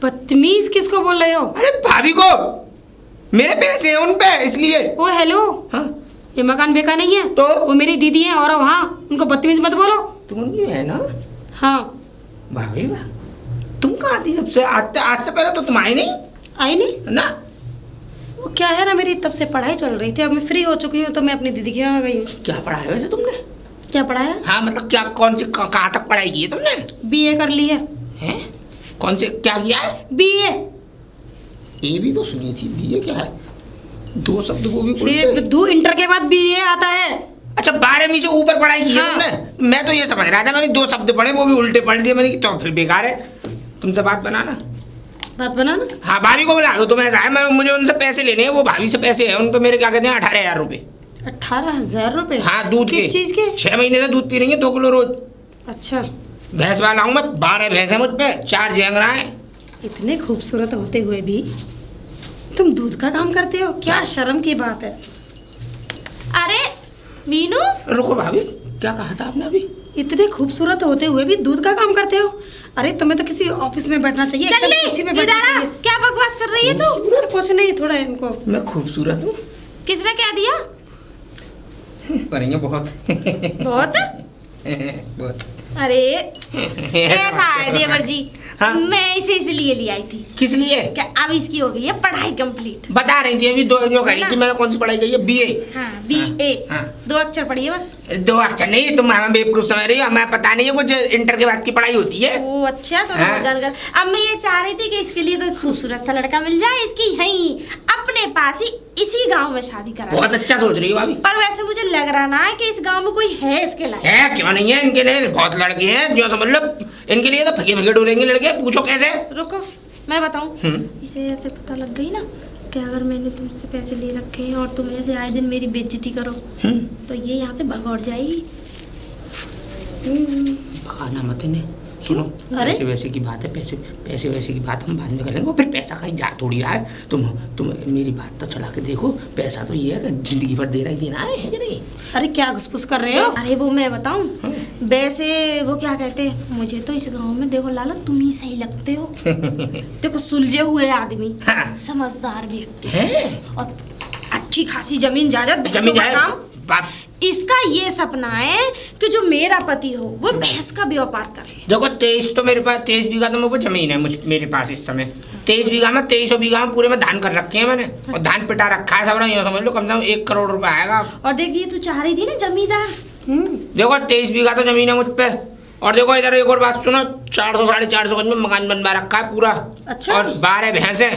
बदतमीज किसको बोल रहे हो? अरे भाभी को मेरे पैसे हैं उन पे, इसलिए। ओ हेलो, हाँ, ये मकान बेका नहीं है तो? वो मेरी दीदी है, और हाँ उनको बदतमीज मत बोलो। तुम उनकी है ना? हाँ। भाभी वाह, तुम कहाँ थी जब से? आज से पहले तो तुम आई नहीं आई नहीं ना। वो क्या है ना, मेरी तब से पढ़ाई चल रही थी, अब मैं फ्री हो चुकी हूँ तो मैं अपनी दीदी के यहाँ आ गई हूँ। क्या पढ़ा है वैसे तुमने? क्या पढ़ाया? हाँ मतलब क्या, कौन सी कहाँ तक पढ़ाई की है तुमने? बीए कर ली है। हैं? कौन से क्या किया है? बीए। ये भी तो सुनी थी, बीए क्या है? दो शब्द वो भी फिर बोलते। बुद्धू, इंटर के बाद बीए आता है। अच्छा 12वीं से ऊपर पढ़ाई की है हाँ। तुमने? मैं तो ये समझ रहा था, मैंने दो शब्द पढ़े वो भी उल्टे पढ़ दिए मैंने, तो फिर बेकार है। तुमसे बात बनाना। बात बनाना। हाँ भाभी को बुला दो, तुम ऐसा है, मैं मुझे उनसे पैसे लेने हैं, वो भाभी से पैसे हैं उन पे मेरे, क्या कहते हैं, 18,000 रुपए। 18,000 रुपए? हाँ दूध के। किस चीज के? 6 महीने से दूध पी रही है 2 किलो रोज। अच्छा, भैंस वाला हूँ मैं, 12 भैंस है मुझ पे, 4 जेंगरा है। इतने खूबसूरत होते हुए भी तुम दूध का काम करते हो? क्या शर्म की बात है। अरे मीनू, रुको भाभी, क्या कहा था आपने अभी? इतने खूबसूरत होते हुए भी दूध का काम करते हो? अरे तुम्हें तो किसी ऑफिस में बैठना चाहिए, एकदम चल कुर्सी में ले, बैठना इधर आ। चाहिए। क्या बकवास कर रही है तू? अरे कुछ नहीं, थोड़ा इनको। मैं खूबसूरत हूँ? किसने कह दिया? करेंगे बहुत। बहुत। बहुत। अरे ऐसा है देवर जी, हाँ। मैं इसे इसलिए ले आई थी किस लिए? कि अब इसकी हो गई है पढ़ाई कंप्लीट। बता रही थी अभी, दो जो कह रही थी, मैंने कौन सी पढ़ाई की है? बीए। हाँ बीए। हाँ। 2 अक्षर पढ़ी है बस। 2 अक्षर नहीं, तुम हमें बेवकूफ समझ रही हो, हमें पता नहीं है कुछ इंटर के बाद की पढ़ाई होती है। ओ अच्छा, तो हाँ। जानकर अब मैं ये चाह रही थी कि इसके लिए कोई खूबसूरत सा लड़का मिल जाए, इसकी यहीं अपने पास ही इसी गांव में शादी करा। बहुत अच्छा सोच रही हो भाभी। पर वैसे मुझे लग रहा ना है कि इस गांव में कोई है इसके लायक। है क्यों नहीं है, इनके लिए बहुत लड़के हैं जो समझ लो, इनके लिए तो फगे फगे डोलेंगे लड़के, पूछो कैसे। रुको मैं बताऊं, इसे ऐसे पता लग गई ना कि अगर मैंने तुमसे पैसे ले रखे हैं और तुम ऐसे आए दिन मेरी बेइज्जती करो तो ये यहाँ से भगौड़ जाएगी। खाना मत इन्हें, सुनो। अरे? पैसे वैसे की बात है, पैसे वैसे की बात हम बाद में कर लेंगे, फिर पैसा कहीं जा थोड़ी रहा है। तुम मेरी बात तो चला के देखो, पैसा तो ये है कि जिंदगी भर देना ही देना है कि नहीं? अरे क्या घुसपुस कर रहे हो? अरे वो मैं बताऊं, वैसे वो क्या कहते हैं, मुझे तो इस गांव में देखो लाला तुम ही सही लगते हो। देखो सुलझे हुए आदमी, हाँ। समझदार व्यक्ति है और अच्छी खासी जमीन जायदाद, जमीन का है काम। बाप। इसका ये सपना है कि जो मेरा पति हो वो भैंस का व्यापार करे। देखो 23 तो मेरे पास 23 बीघा तो मेरे को जमीन है, मेरे पास इस समय 23 बीघा में 2300 बीघा में पूरे में धान कर रखे हैं मैंने, और धान पिटा रखा है सब, यूँ समझ लो कम से कम 1 करोड़ रुपए आएगा। और देखिए तू चाह रही थी ना जमींदार। देखो 23 बीघा तो जमीन है मुझ पे, और देखो इधर एक और बात सुनो, 400 साढ़े 400 गज में मकान बनवा रखा है पूरा। अच्छा। और 12 भैंस है,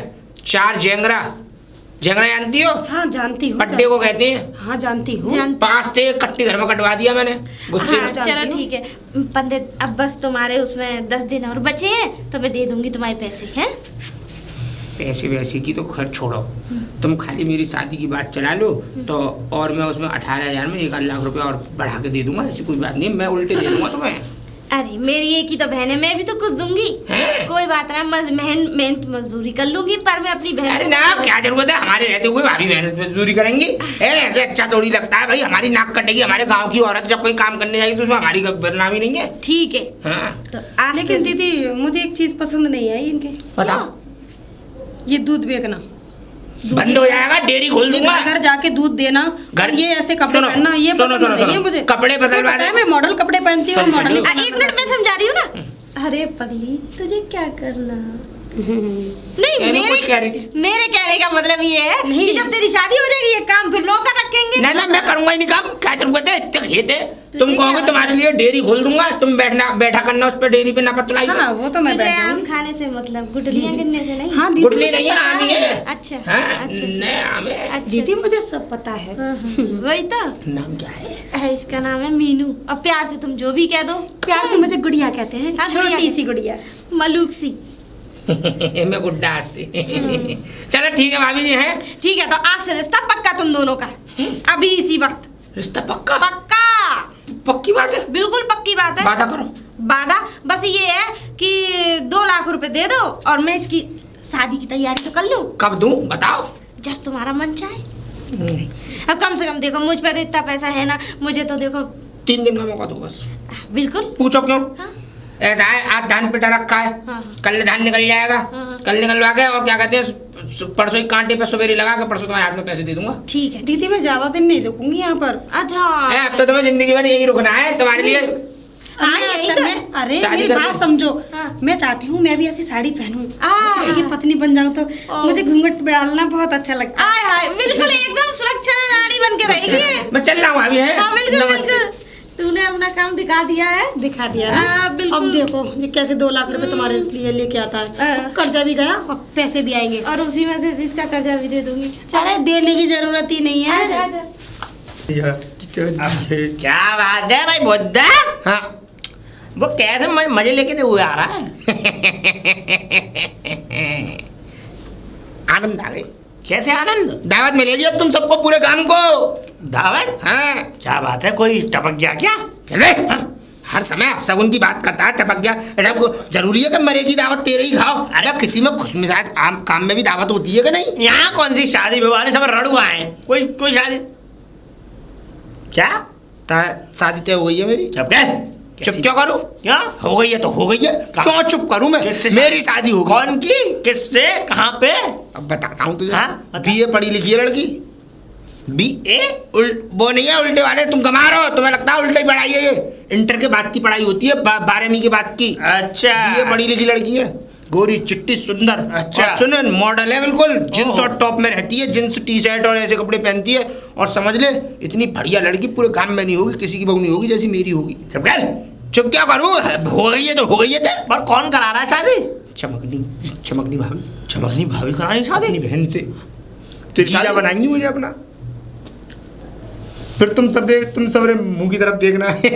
4 जेंगरा, झगड़ा जानती हो? हाँ जानती हूँ। पट्टे को कहते हैं। हाँ जानती हूँ। 5 थे कट्टी घर में कटवा दिया मैंने गुस्से हाँ, में। चलो ठीक है पंडित, अब बस तुम्हारे उसमें 10 दिन और बचे हैं तो मैं दे दूंगी तुम्हारे पैसे हैं। पैसे वैसे की तो खर्च छोड़ो, तुम खाली मेरी शादी की बात चला लो तो, और मैं उसमें 18,000 में 1 लाख रुपया और बढ़ा के दे दूंगा। ऐसी कोई बात नहीं, मैं उल्टे दे दूंगा तुम्हें। अरे मेरी एक ही तो बहन है, मैं भी तो कुछ दूंगी। हैं? कोई बात ना, मेहनत मजदूरी कर लूंगी पर मैं अपनी बहन अरे को- ना, क्या जरूरत है, हमारे रहते हुए भाभी मेहनत मजदूरी करेंगी। ऐसे अच्छा थोड़ी लगता है भाई, हमारी नाक कटेगी। हमारे गांव की औरत जब कोई काम करने जाएगी तो उसमें हमारी बदनामी नहीं है। ठीक है हाँ तो आज लेकिन से- दीदी मुझे एक चीज पसंद नहीं आई इनके, बताओ, ये दूध बेचना। बंद हो जाएगा, डेयरी खोल दूंगा। घर जाके दूध देना, घर- ये ऐसे कपड़े सुनो, पहनना, ये सुनो, पसंद सुनो, नहीं है सुनो। मुझे। कपड़े बदलवा पता है, दे। मैं मॉडल कपड़े पहनती हूँ, समझ मॉडल लो। एक मिनट मैं समझा रही हूँ ना। अरे पगली तुझे क्या करना? नहीं कहने कुछ कह रही थी। मेरे कहने का मतलब ये है नहीं। कि जब तेरी शादी हो जाएगी ये काम फिर नौकर रखेंगे। ना ना, मैं करूंगा ही नहीं काम। क्या जरूरत है, इतने खेत है। तुम तुझे कहोगे क्या तुम्हारे लिए डेयरी खोल दूंगा, तुम बैठा करना उस पर डेयरी पे ना पतलाई। हाँ वो तो मैं तुझे बैठ आम जाऊंगी। खाने से मतलब गुटलियां गिनने से नहीं। हाँ दीदी गुटली मुझे नहीं है, पता आम ही है। अच्छा हाँ, अच्छा नया आम है। अच्छा दीदी मुझे सब पता है। हाँ, हाँ, वही तो नाम क्या है? इसका नाम है मीनू। अब प्यार से तुम जो भी कह दो। प्यार से मुझे गुड़िया कहते हैं, हाँ, गुड़िया छोटी सी गुड़िया। मलूक सी। मैं गुड्डा से। चलो ठीक है भाभी जी, है ठीक है तो आज से रिश्ता पक्का तुम दोनों का, अभी इसी वक्त। रिश्ता पक्का? पक्का, पक्की बात है, बिल्कुल पक्की बात है। वादा करो। वादा बस ये है कि 2 लाख रुपए दे दो और मैं इसकी शादी की तैयारी तो कर लूं कब दूं बताओ। जब तुम्हारा मन चाहे। अब कम से कम देखो मुझ पे तो इतना पैसा है ना, मुझे तो देखो 3 दिन का मौका दो बस। बिल्कुल। पूछो क्यों? हाँ। ऐसा है, आज धान पिटा रखा है, हाँ। कल धान निकल जाएगा। हाँ। कल निकलवा के और क्या कहते हैं, परसों ही कांटे पे सवेरे लगा के परसों तुम्हारे हाथ में पैसे दे दूंगा। ठीक है। दीदी मैं ज्यादा दिन नहीं रुकूंगी यहाँ पर। अच्छा अब तो तुम्हें जिंदगी भर यही रुकना है तुम्हारे लिए। हाँ, मैं यही अच्छा, तो। मैं अरे शादी मेरी करके- बात समझो। हाँ। मैं चाहती हूँ मैं भी ऐसी साड़ी पहनूं, हाँ। किसी की पत्नी बन जाऊँ तो ओ। मुझे घूंघट डालना बहुत अच्छा लगता है। आय हाय बिल्कुल एकदम सुरक्षा नारी बन के रहेगी। मैं चल रहा हूँ अभी, है हाँ बिल्कुल नमस्ते। बिल्कुल, तूने अपना काम दिखा दिया है। दिखा दिया ना। हाँ, बिल्कुल। अब देखो ये कैसे 2 लाख रुपए तुम्हारे लिए लेके आता है। हाँ। कर्जा भी गया और पैसे भी आएंगे। और उसी में से इसका कर्जा भी दे दूंगी। अरे देने की जरूरत ही नहीं है। आजा, आजा। क्या बात है भाई बुद्धा? हाँ वो कैसे मजे लेके तो हुए आ रहा है। आनंद आ गई। कैसे आनंद? दावत मिलेगी अब तुम सबको, पूरे काम को। दावत? हाँ क्या बात है, कोई टपक गया क्या? चल बे। हर समय शगुन की बात करता है, टपक गया। ऐसा जरूरी है कि मरे की दावत तेरे ही खाओ? अरे किसी में खुश मिजाज काम में भी दावत होती है कि नहीं? यहाँ कौन सी शादी विवाह नहीं, सब रड़ुआ है। कोई शादी क्या? शादी तय हो गई है मेरी। चुप कर। चुप क्यों करूं? क्या हो गई है तो हो गई है, क्यों चुप करूं मैं? किससे मेरी शादी हो गई। कौन की? किससे? कहाँ पे? अब बताता हूँ तुझे। हाँ, बता। बीए पढ़ी लिखी है लड़की। BA? वो नहीं है उल्टे वाले, तुम कमा रहे हो, तुम्हें लगता है उल्टी पढ़ाई है ये। इंटर के बाद की पढ़ाई होती है, 12वीं के बाद की। अच्छा। बीए पढ़ी लिखी लड़की है, गोरी चिट्टी सुंदर। अच्छा। और सुन, मॉडल है बिल्कुल, जींस और टॉप में रहती है, जींस टी शर्ट और ऐसे कपड़े पहनती है। और समझ ले, इतनी बढ़िया लड़की पूरे गांव में नहीं होगी, किसी की बहू नहीं होगी जैसी मेरी होगी। चुप कर। चुप क्या करूं? हो गई है तो हो गई है। पर कौन करा रहा है शादी? चमकनी भाभी, चमकनी भाभी करानी शादी? अपनी बहन से तेरी जीजा शादी? बनाएंगी मुझे अपना। फिर तुम सबरे मुंह की तरफ देखना है।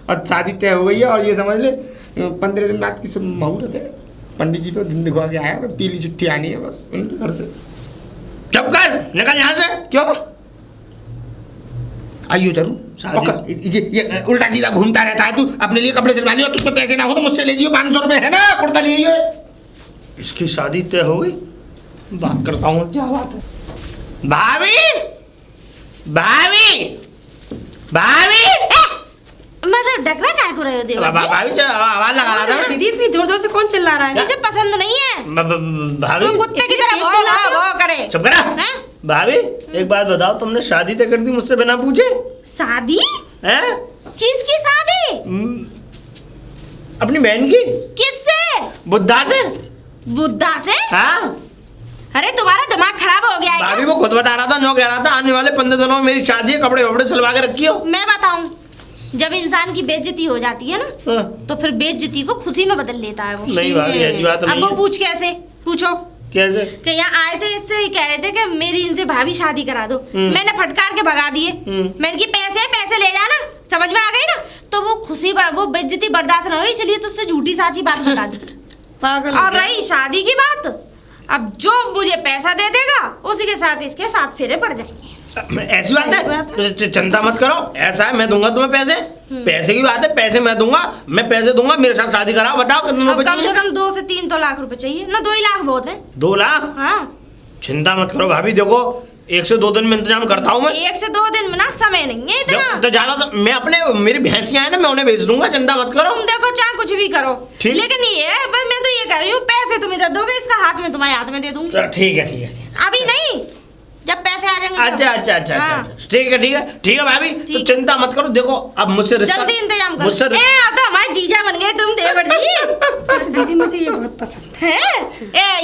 और शादी तय हो गई है, और ये समझ ले 15 दिन बाद की सब मुहूर्त है। पंडित जी को दिन दिखवा के आया, पीली चिट्ठी आनी है बस उनके घर से। चुप कर, निकल यहाँ से। क्यों? आइयो जरूर। शादी- ये उल्टा सीधा घूमता रहता है तू। अपने लिए कपड़े सिलवा लियो, तुझ पे पैसे ना हो तो मुझसे ले लियो, 500 रुपए है ना, कुर्ता ले लियो। इसकी शादी तय हो गई। बात करता हूँ, क्या बात है? भाभी, भाभी, भाभी। मतलब डकरा क्या को रहे हो देवर जी? भाभी जो आवाज लगा रहा था मैं। दीदी इतनी जोर जोर से कौन चिल्ला रहा है? इसे पसंद नहीं है, भाभी तुम कुत्ते की तरह इतनी भौ तेज चलाते भौ हो? भौ करे। चुप करा। हैं? भाभी एक बात बताओ, तुमने शादी तय कर दी मुझसे बिना पूछे? शादी? हैं? किसकी शादी? अपनी बहन की। किससे? बुद्धा से। बुद्धा से? हाँ अरे तुम्हारा दिमाग खराब हो गया है भाभी क्या? वो खुद बता रहा था, नो कह रहा था आने वाले 15 दिनों में मेरी शादी है, कपड़े वपड़े सिलवा के रखी हो। मैं बताऊं, जब इंसान की बेइज्जती हो जाती है ना, हाँ। तो फिर बेइज्जती को खुशी में बदल लेता है वो। नहीं भाभी ऐसी बात अब नहीं वो है। पूछ कैसे? पूछो। कैसे? कि यहाँ आए थे, इससे ही कह रहे थे कि मेरी इनसे भाभी शादी करा दो। मैंने फटकार के भगा दिए। मैंने की पैसे ले जाना, समझ में आ गई ना? तो वो वो बेइज्जती बर्दाश्त न हुई, इसलिए तो उससे झूठी साची बात बता दी। पागल। और रही शादी की बात, अब जो मुझे पैसा दे देगा उसी के साथ इसके 7 फेरे पड़ जाएंगे। ऐसी बात है, चिंता मत करो। ऐसा है, मैं दूंगा तुम्हें पैसे की बात है, पैसे मैं दूंगा, मैं पैसे दूंगा, मेरे साथ शादी कराओ। बताओ कितने रुपए कम से कम 2 से 3 तो लाख रुपए चाहिए ना? 2 ही लाख बहुत है। 2 लाख? हाँ। चिंता मत करो भाभी, देखो 1 से 2 दिन में इंतजाम करता हूँ मैं। 1 से 2 दिन में ना समय नहीं है इतना। तो ज्यादा मैं अपने मेरी भैंसियां है ना, मैं उन्हें भेज दूंगा, चिंता मत करो। तुम देखो चाहे कुछ भी करो, लेकिन ये है बस, मैं तो ये कह रही हूँ पैसे तुम इधर दोगे, इसका हाथ में तुम्हारे हाथ में दे दूंगी। ठीक है। अभी नहीं, जब पैसे आ जाएंगे। अच्छा, ठीक है भाभी, तो चिंता मत करो। देखो अब मुझसे रिश्ता, जल्दी इंतजाम करो। मुझसे तो हमारे जीजा बन गए तुम, देवर जी। दीदी मुझे ये बहुत पसंद है।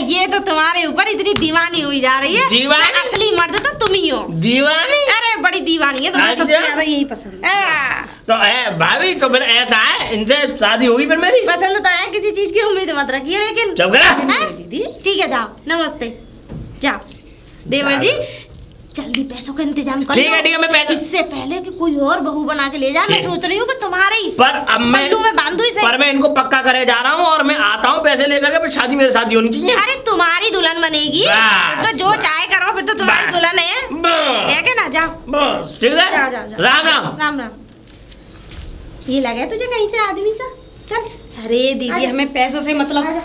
ये तो तुम्हारे ऊपर इतनी दीवानी हुई जा रही है। दीवानी? असली मर्द तो तुम ही हो। दीवानी? अरे बड़ी दीवानी है, तुम्हें सबसे ज्यादा यही पसंद है। तो भाभी, तो फिर ऐसा है, इनसे शादी होगी फिर मेरी? पसंद तो है, किसी चीज की उम्मीद मत रखिए, लेकिन चुप करा। दीदी ठीक है, जाओ, नमस्ते, जाओ। देवर जी जल्दी पैसों का इंतजाम करो। ठीक है, मैं पैसे, इससे पहले कि कोई और बहू बना के ले जा। मैं सोच रही हूँ कि तुम्हारे ही पर अब मैं बांधू इसे। पर मैं इनको पक्का करे जा रहा हूँ, और मैं आता हूँ पैसे लेकर के, फिर शादी मेरे साथ ही होनी चाहिए। अरे तुम्हारी दुल्हन बनेगी, फिर तो जो चाहे करो, फिर तो तुम्हारी दुल्हन है क्या ना? जाओ, ठीक है, जाओ। राम राम। राम राम। ये लगा तुझे कहीं से आदमी सा? चल। अरे दीदी हमें पैसों से मतलब।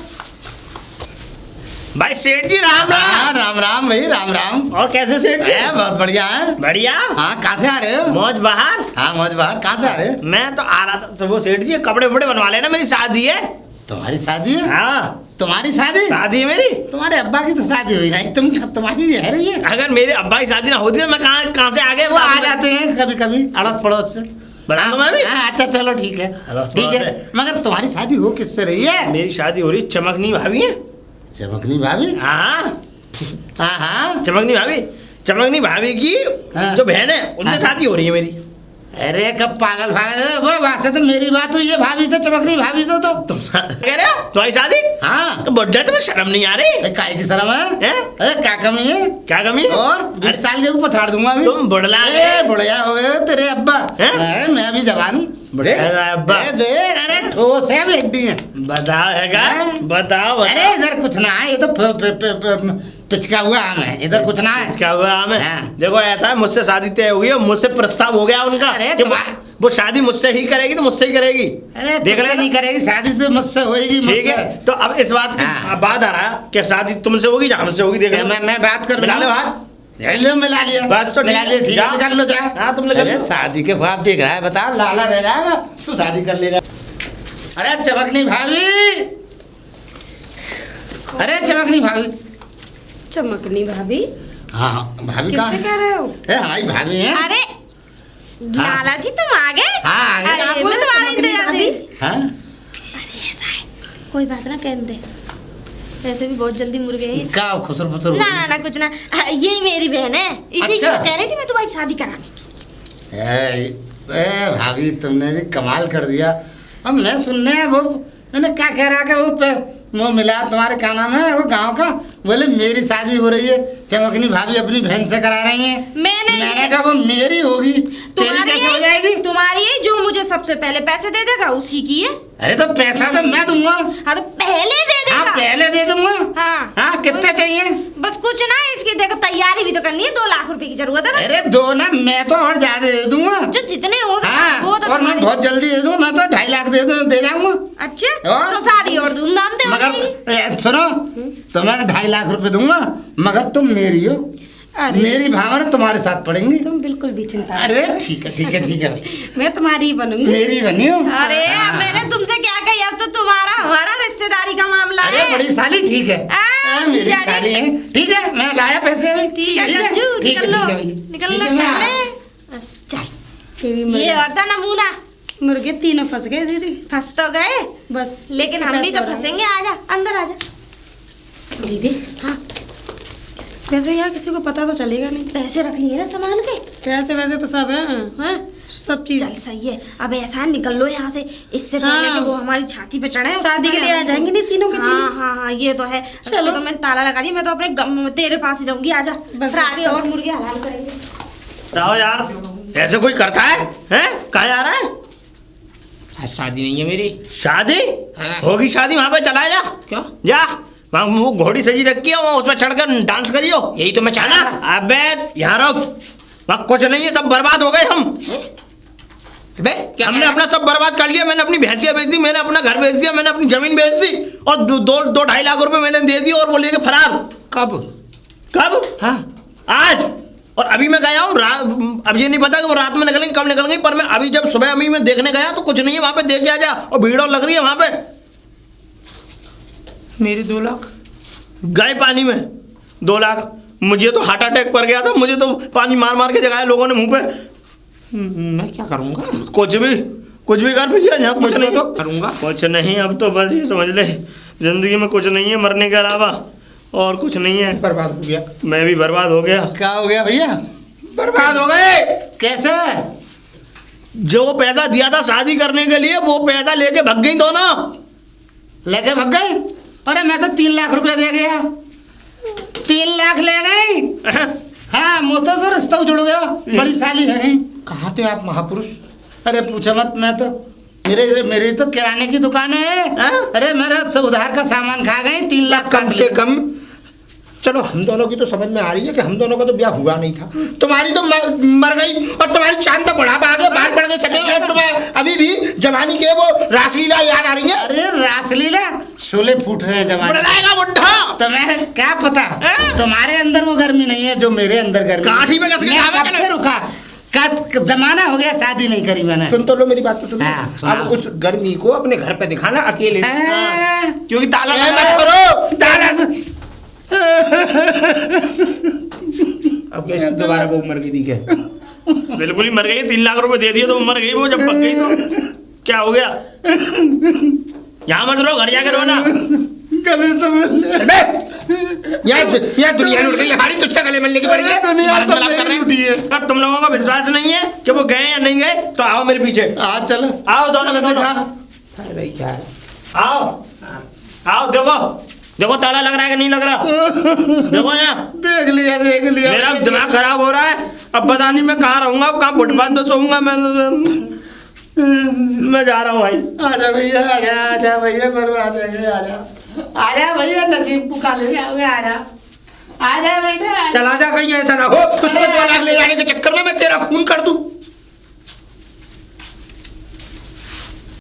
भाई सेठ जी राम राम। राम राम भाई, राम राम। और कैसे सेठ जी? बहुत बढ़िया है। बढ़िया। हाँ, कहाँ से आ रहे हो? मौज बाहर। हाँ, मौज बाहर। कहाँ से आ रहे हो? मैं तो आ रहा था, वो सेठ जी कपड़े वपड़े बनवा लेना, मेरी शादी है। तुम्हारी शादी है? हाँ, तुम्हारी शादी? शादी है मेरी। तुम्हारे अब्बा की तो शादी हुई नहीं, तुम्हारी रह रही है। अगर मेरे अब्बा की शादी ना होती तो मैं कहाँ से आ गया? वो आ जाते हैं कभी कभी अड़ोस पड़ोस से। बता दूं मैं भी? हाँ, अच्छा चलो ठीक है, ठीक है। मगर तुम्हारी शादी हो किससे रही है? मेरी शादी हो रही चमकनी भाभी है। चमकनी भाभी? हाँ, हाँ, चमकनी भाभी की हाँ। जो बहन है उनसे हाँ। शादी हो रही है मेरी। अरे कब पागल वो वहां से तो मेरी बात हुई है भाभी से, चमकनी भाभी से। तो तुम कह रहे हो तुम्हारी शादी? हाँ। तो बढ़ जाए, तुम्हें शर्म नहीं आ रही? काय की शर्म है? अरे क्या कमी है? क्या कमी है? और 20 साल के ऊपर पछाड़ दूंगा अभी। तुम बुढ़ला बुढ़िया हो गए तेरे अब्बा। मैं अभी जवान हूँ। अब्बा अरे ठोस है, अभी हड्डी है। बताओ है क्या? बताओ। अरे इधर कुछ ना है, ये तो पिचका हुआ आम है, इधर कुछ ना है। क्या हुआ हमें? हाँ। देखो ऐसा है, मुझसे शादी तय हो गई है, मुझसे प्रस्ताव हो गया उनका। अरे कि वो शादी मुझसे ही करेगी, तो मुझसे ही करेगी। अरे देख ले, नहीं करेगी शादी तो मुझसे होगी। ठीक है, तो अब इस बात की हाँ। बात आ रहा है कि शादी तुमसे होगी या हमसे होगी? देख मैं बात कर मिला लो हाथ। मिला लिया बस तो मिला लिया, ठीक है, कर लो जाए। हाँ, तुम अरे शादी के ख्वाब देख रहा है, बता लाला रह जाएगा, तू शादी कर ले जा। अरे चमकनी भाभी, अरे चमकनी भाभी। चमकनी भाभी? हाँ भाभी कहाँ किससे कह रहे हो? हमारी भाभी है। अरे लाला जी तुम आ गए? हाँ, आ गए। अरे मैं तुम्हारा इंतजार थी। हाँ? अरे ऐसा है, कोई बात ना, कहने दे, ऐसे भी बहुत जल्दी मुड़ गए। क्या खुसर फुसर? ना कुछ ना, यही मेरी बहन है, इसी अच्छा। को कह रही थी मैं तुम्हारी शादी कराने की। ए भाभी तुमने भी कमाल कर दिया। अब मैं सुनने वो मैंने क्या कह रहा कि वो मिला तुम्हारे क्या नाम है वो गांव का, बोले मेरी शादी हो रही है, चमकनी भाभी अपनी बहन से करा रही है। मैंने कहा वो मेरी होगी, तेरी कैसे हो जाएगी? तुम्हारी है, जो मुझे सबसे पहले पैसे दे देगा उसी की है। अरे तो पैसा तो मैं दूंगा। हाँ तो पहले दे देगा। हाँ पहले दे दूंगा। हाँ कितना चाहिए? बस कुछ ना, इसकी देखो तैयारी भी तो करनी है, 2 लाख रुपए की जरूरत है बस। अरे 2 ना, मैं तो और ज्यादा दे दूंगा। जो जितने हो हाँ, वो तो और मैं बहुत जल्दी दे दूँ, मैं तो 2.5 लाख दे जाऊंगा। अच्छा, तो शादी और धूमधाम से मगर सुनो, तो मैं 2.5 लाख रुपए दूंगा, मगर तुम मेरी हो, मेरी भावना तुम्हारे साथ पड़ेंगी। तुम बिल्कुल भी चिंता। अरे ठीक है मैं तुम्हारी बनूंगी। मेरी बनी हो। अरे मैंने तुमसे क्या कही, अब तो तुम्हारा हमारा रिश्तेदारी का मामला है। अरे बड़ी साली ठीक है, मेरी साली है, ठीक है, मैं लाया पैसे अभी। ठीक है गंजू, निकल लो चल। ये और था नमूना। मुर्गे तीनों फंस गए दीदी। फंस तो गए बस, लेकिन हम भी तो फंसेंगे। आजा अंदर आजा दीदी। हाँ वैसे यहाँ किसी को पता तो चलेगा नहीं। पैसे रख लिए ना संभाल के। कैसे वैसे तो सब है। हाँ सब चीज। चल सही है, अब ऐसा है निकल लो यहाँ से, इससे हाँ। पहले कि वो हमारी छाती पे चढ़े। शादी के लिए आ जाएंगे नहीं तीनों के तीनों। हाँ, ये तो है। चलो। तो मैं ताला लगा दी, मैं तो अपने तेरे पास ही रहूंगी। आजा, बस, आगे चलो। और मुर्गे हलाल करेंगे। रहो यार, ऐसे कोई करता है? कहाँ जा रहा है? आज शादी नहीं है मेरी। शादी हाँ। होगी, शादी वहां पे चला जा। क्या? जा वहाँ वो घोड़ी सजी रखी है, वहाँ उसमें चढ़कर डांस करियो। यही तो मैं है चाहना। ना? अबे यहाँ रहो, वहाँ कुछ नहीं है, सब बर्बाद हो गए हम। बे क्या हमने अपना सब बर्बाद कर लिया। मैंने अपनी भैंसियां बेच दी, मैंने अपना घर बेच दिया, मैंने अपनी जमीन बेच दी, और दो 2.5 लाख रुपए मैंने दे दिए, और बोलिए कि फरार। कब? कब? हाँ आज। और अभी मैं गया हूँ रात, अब ये नहीं पता कि वो रात में निकलेंगे कब निकलेंगे, पर मैं अभी जब सुबह अभी मैं देखने गया तो कुछ नहीं है वहां पे, देख के आ जा। और भीड़ और लग रही है वहां पे। मेरे 2 लाख गए पानी में 2 लाख। मुझे तो हार्ट अटैक पर गया था, मुझे तो पानी मार मार के जगाया लोगों ने मुंह पे। मैं क्या करूंगा? कुछ भी कर भैया, यहाँ कुछ नहीं। तो करूंगा कुछ नहीं, अब तो बस ये समझ ले जिंदगी में कुछ नहीं है मरने के अलावा, और कुछ नहीं है। बर्बाद हो गया। मैं भी बर्बाद हो गया। क्या हो गया भैया? बर्बाद हो गए कैसे? जो पैसा दिया था शादी करने के लिए, वो पैसा लेके भग गई दोनों। लेके भग गए? अरे मैं तो 3 लाख रुपया दे गया, 3 लाख ले गई। हाँ मोता तो रास्ता जुड़ गया। बड़ी साली है। कहाँ थे आप महापुरुष? अरे पूछो मत, मैं तो मेरी तो किराने की दुकान है। अरे मेरा तो उधार का सामान खा गए, 3 लाख कम से कम। चलो हम दोनों की तो समझ में आ रही है कि हम दोनों का तो ब्याह हुआ नहीं था। तुम्हारी तो मर गई, और तुम्हारी चांद तक बढ़ा आ गए, बाल बढ़ गए सफेद, और तुम्हें अभी भी जवानी के वो रासलीला याद आ रही है। अरे रासलीला शोले फूट रहे हैं जवानी। बुलाएगा बुढ़ा। तुम्हें क्या पता, तुम्हारे अंदर वो गर्मी नहीं है जो मेरे अंदर गर्मी है। काठी में कस के मैं खावे कब चले। से रुका, कब जमाना हो गया शादी नहीं करी मैंने। सुन तो लो मेरी बात तो सुनो। हाँ, अब सुनाओ। उस गर्मी को अपने घर पे दिखाना अकेले। हाँ। क्योंकि ताला ए, लगा मत है। करो ताला। अब कैसे दोबारा वो मर गई दिखे? बिल्कुल ही मर गई। 3 लाख रुपए दे दिए तो मर गई वो, जब पक गई तो क्या हो गया? यहाँ मत रहो, घर जाके रोना। यहाँ दुनिया लूट गई, हमारी तुझसे गले मिलने की पड़ी है। भारत में लाभ कर रहे हैं। अब तुम लोगों का विश्वास नहीं है कि वो गए या नहीं गए, तो आओ मेरे पीछे। आज चलो आओ दोनों दोनों। फायदा ही क्या है? आओ देखो ताला लग रहा है कि नहीं लग रहा? देखो यहाँ देख लिया मेरा दिमाग खराब हो रहा है। अब पता नहीं मैं कहाँ रहूंगा, कहाँ फुटपाथ पे सोऊंगा मैं जा रहा हूँ भाई। आजा भैया, आजा भैया, बर्बाद हो गए। आजा भैया, नसीब को खा ले जाओगे। आजा बेटा। चला जा, कहीं ऐसा ना हो उसको 2 लाख ले जाने के चक्कर में मैं तेरा खून कर दूं।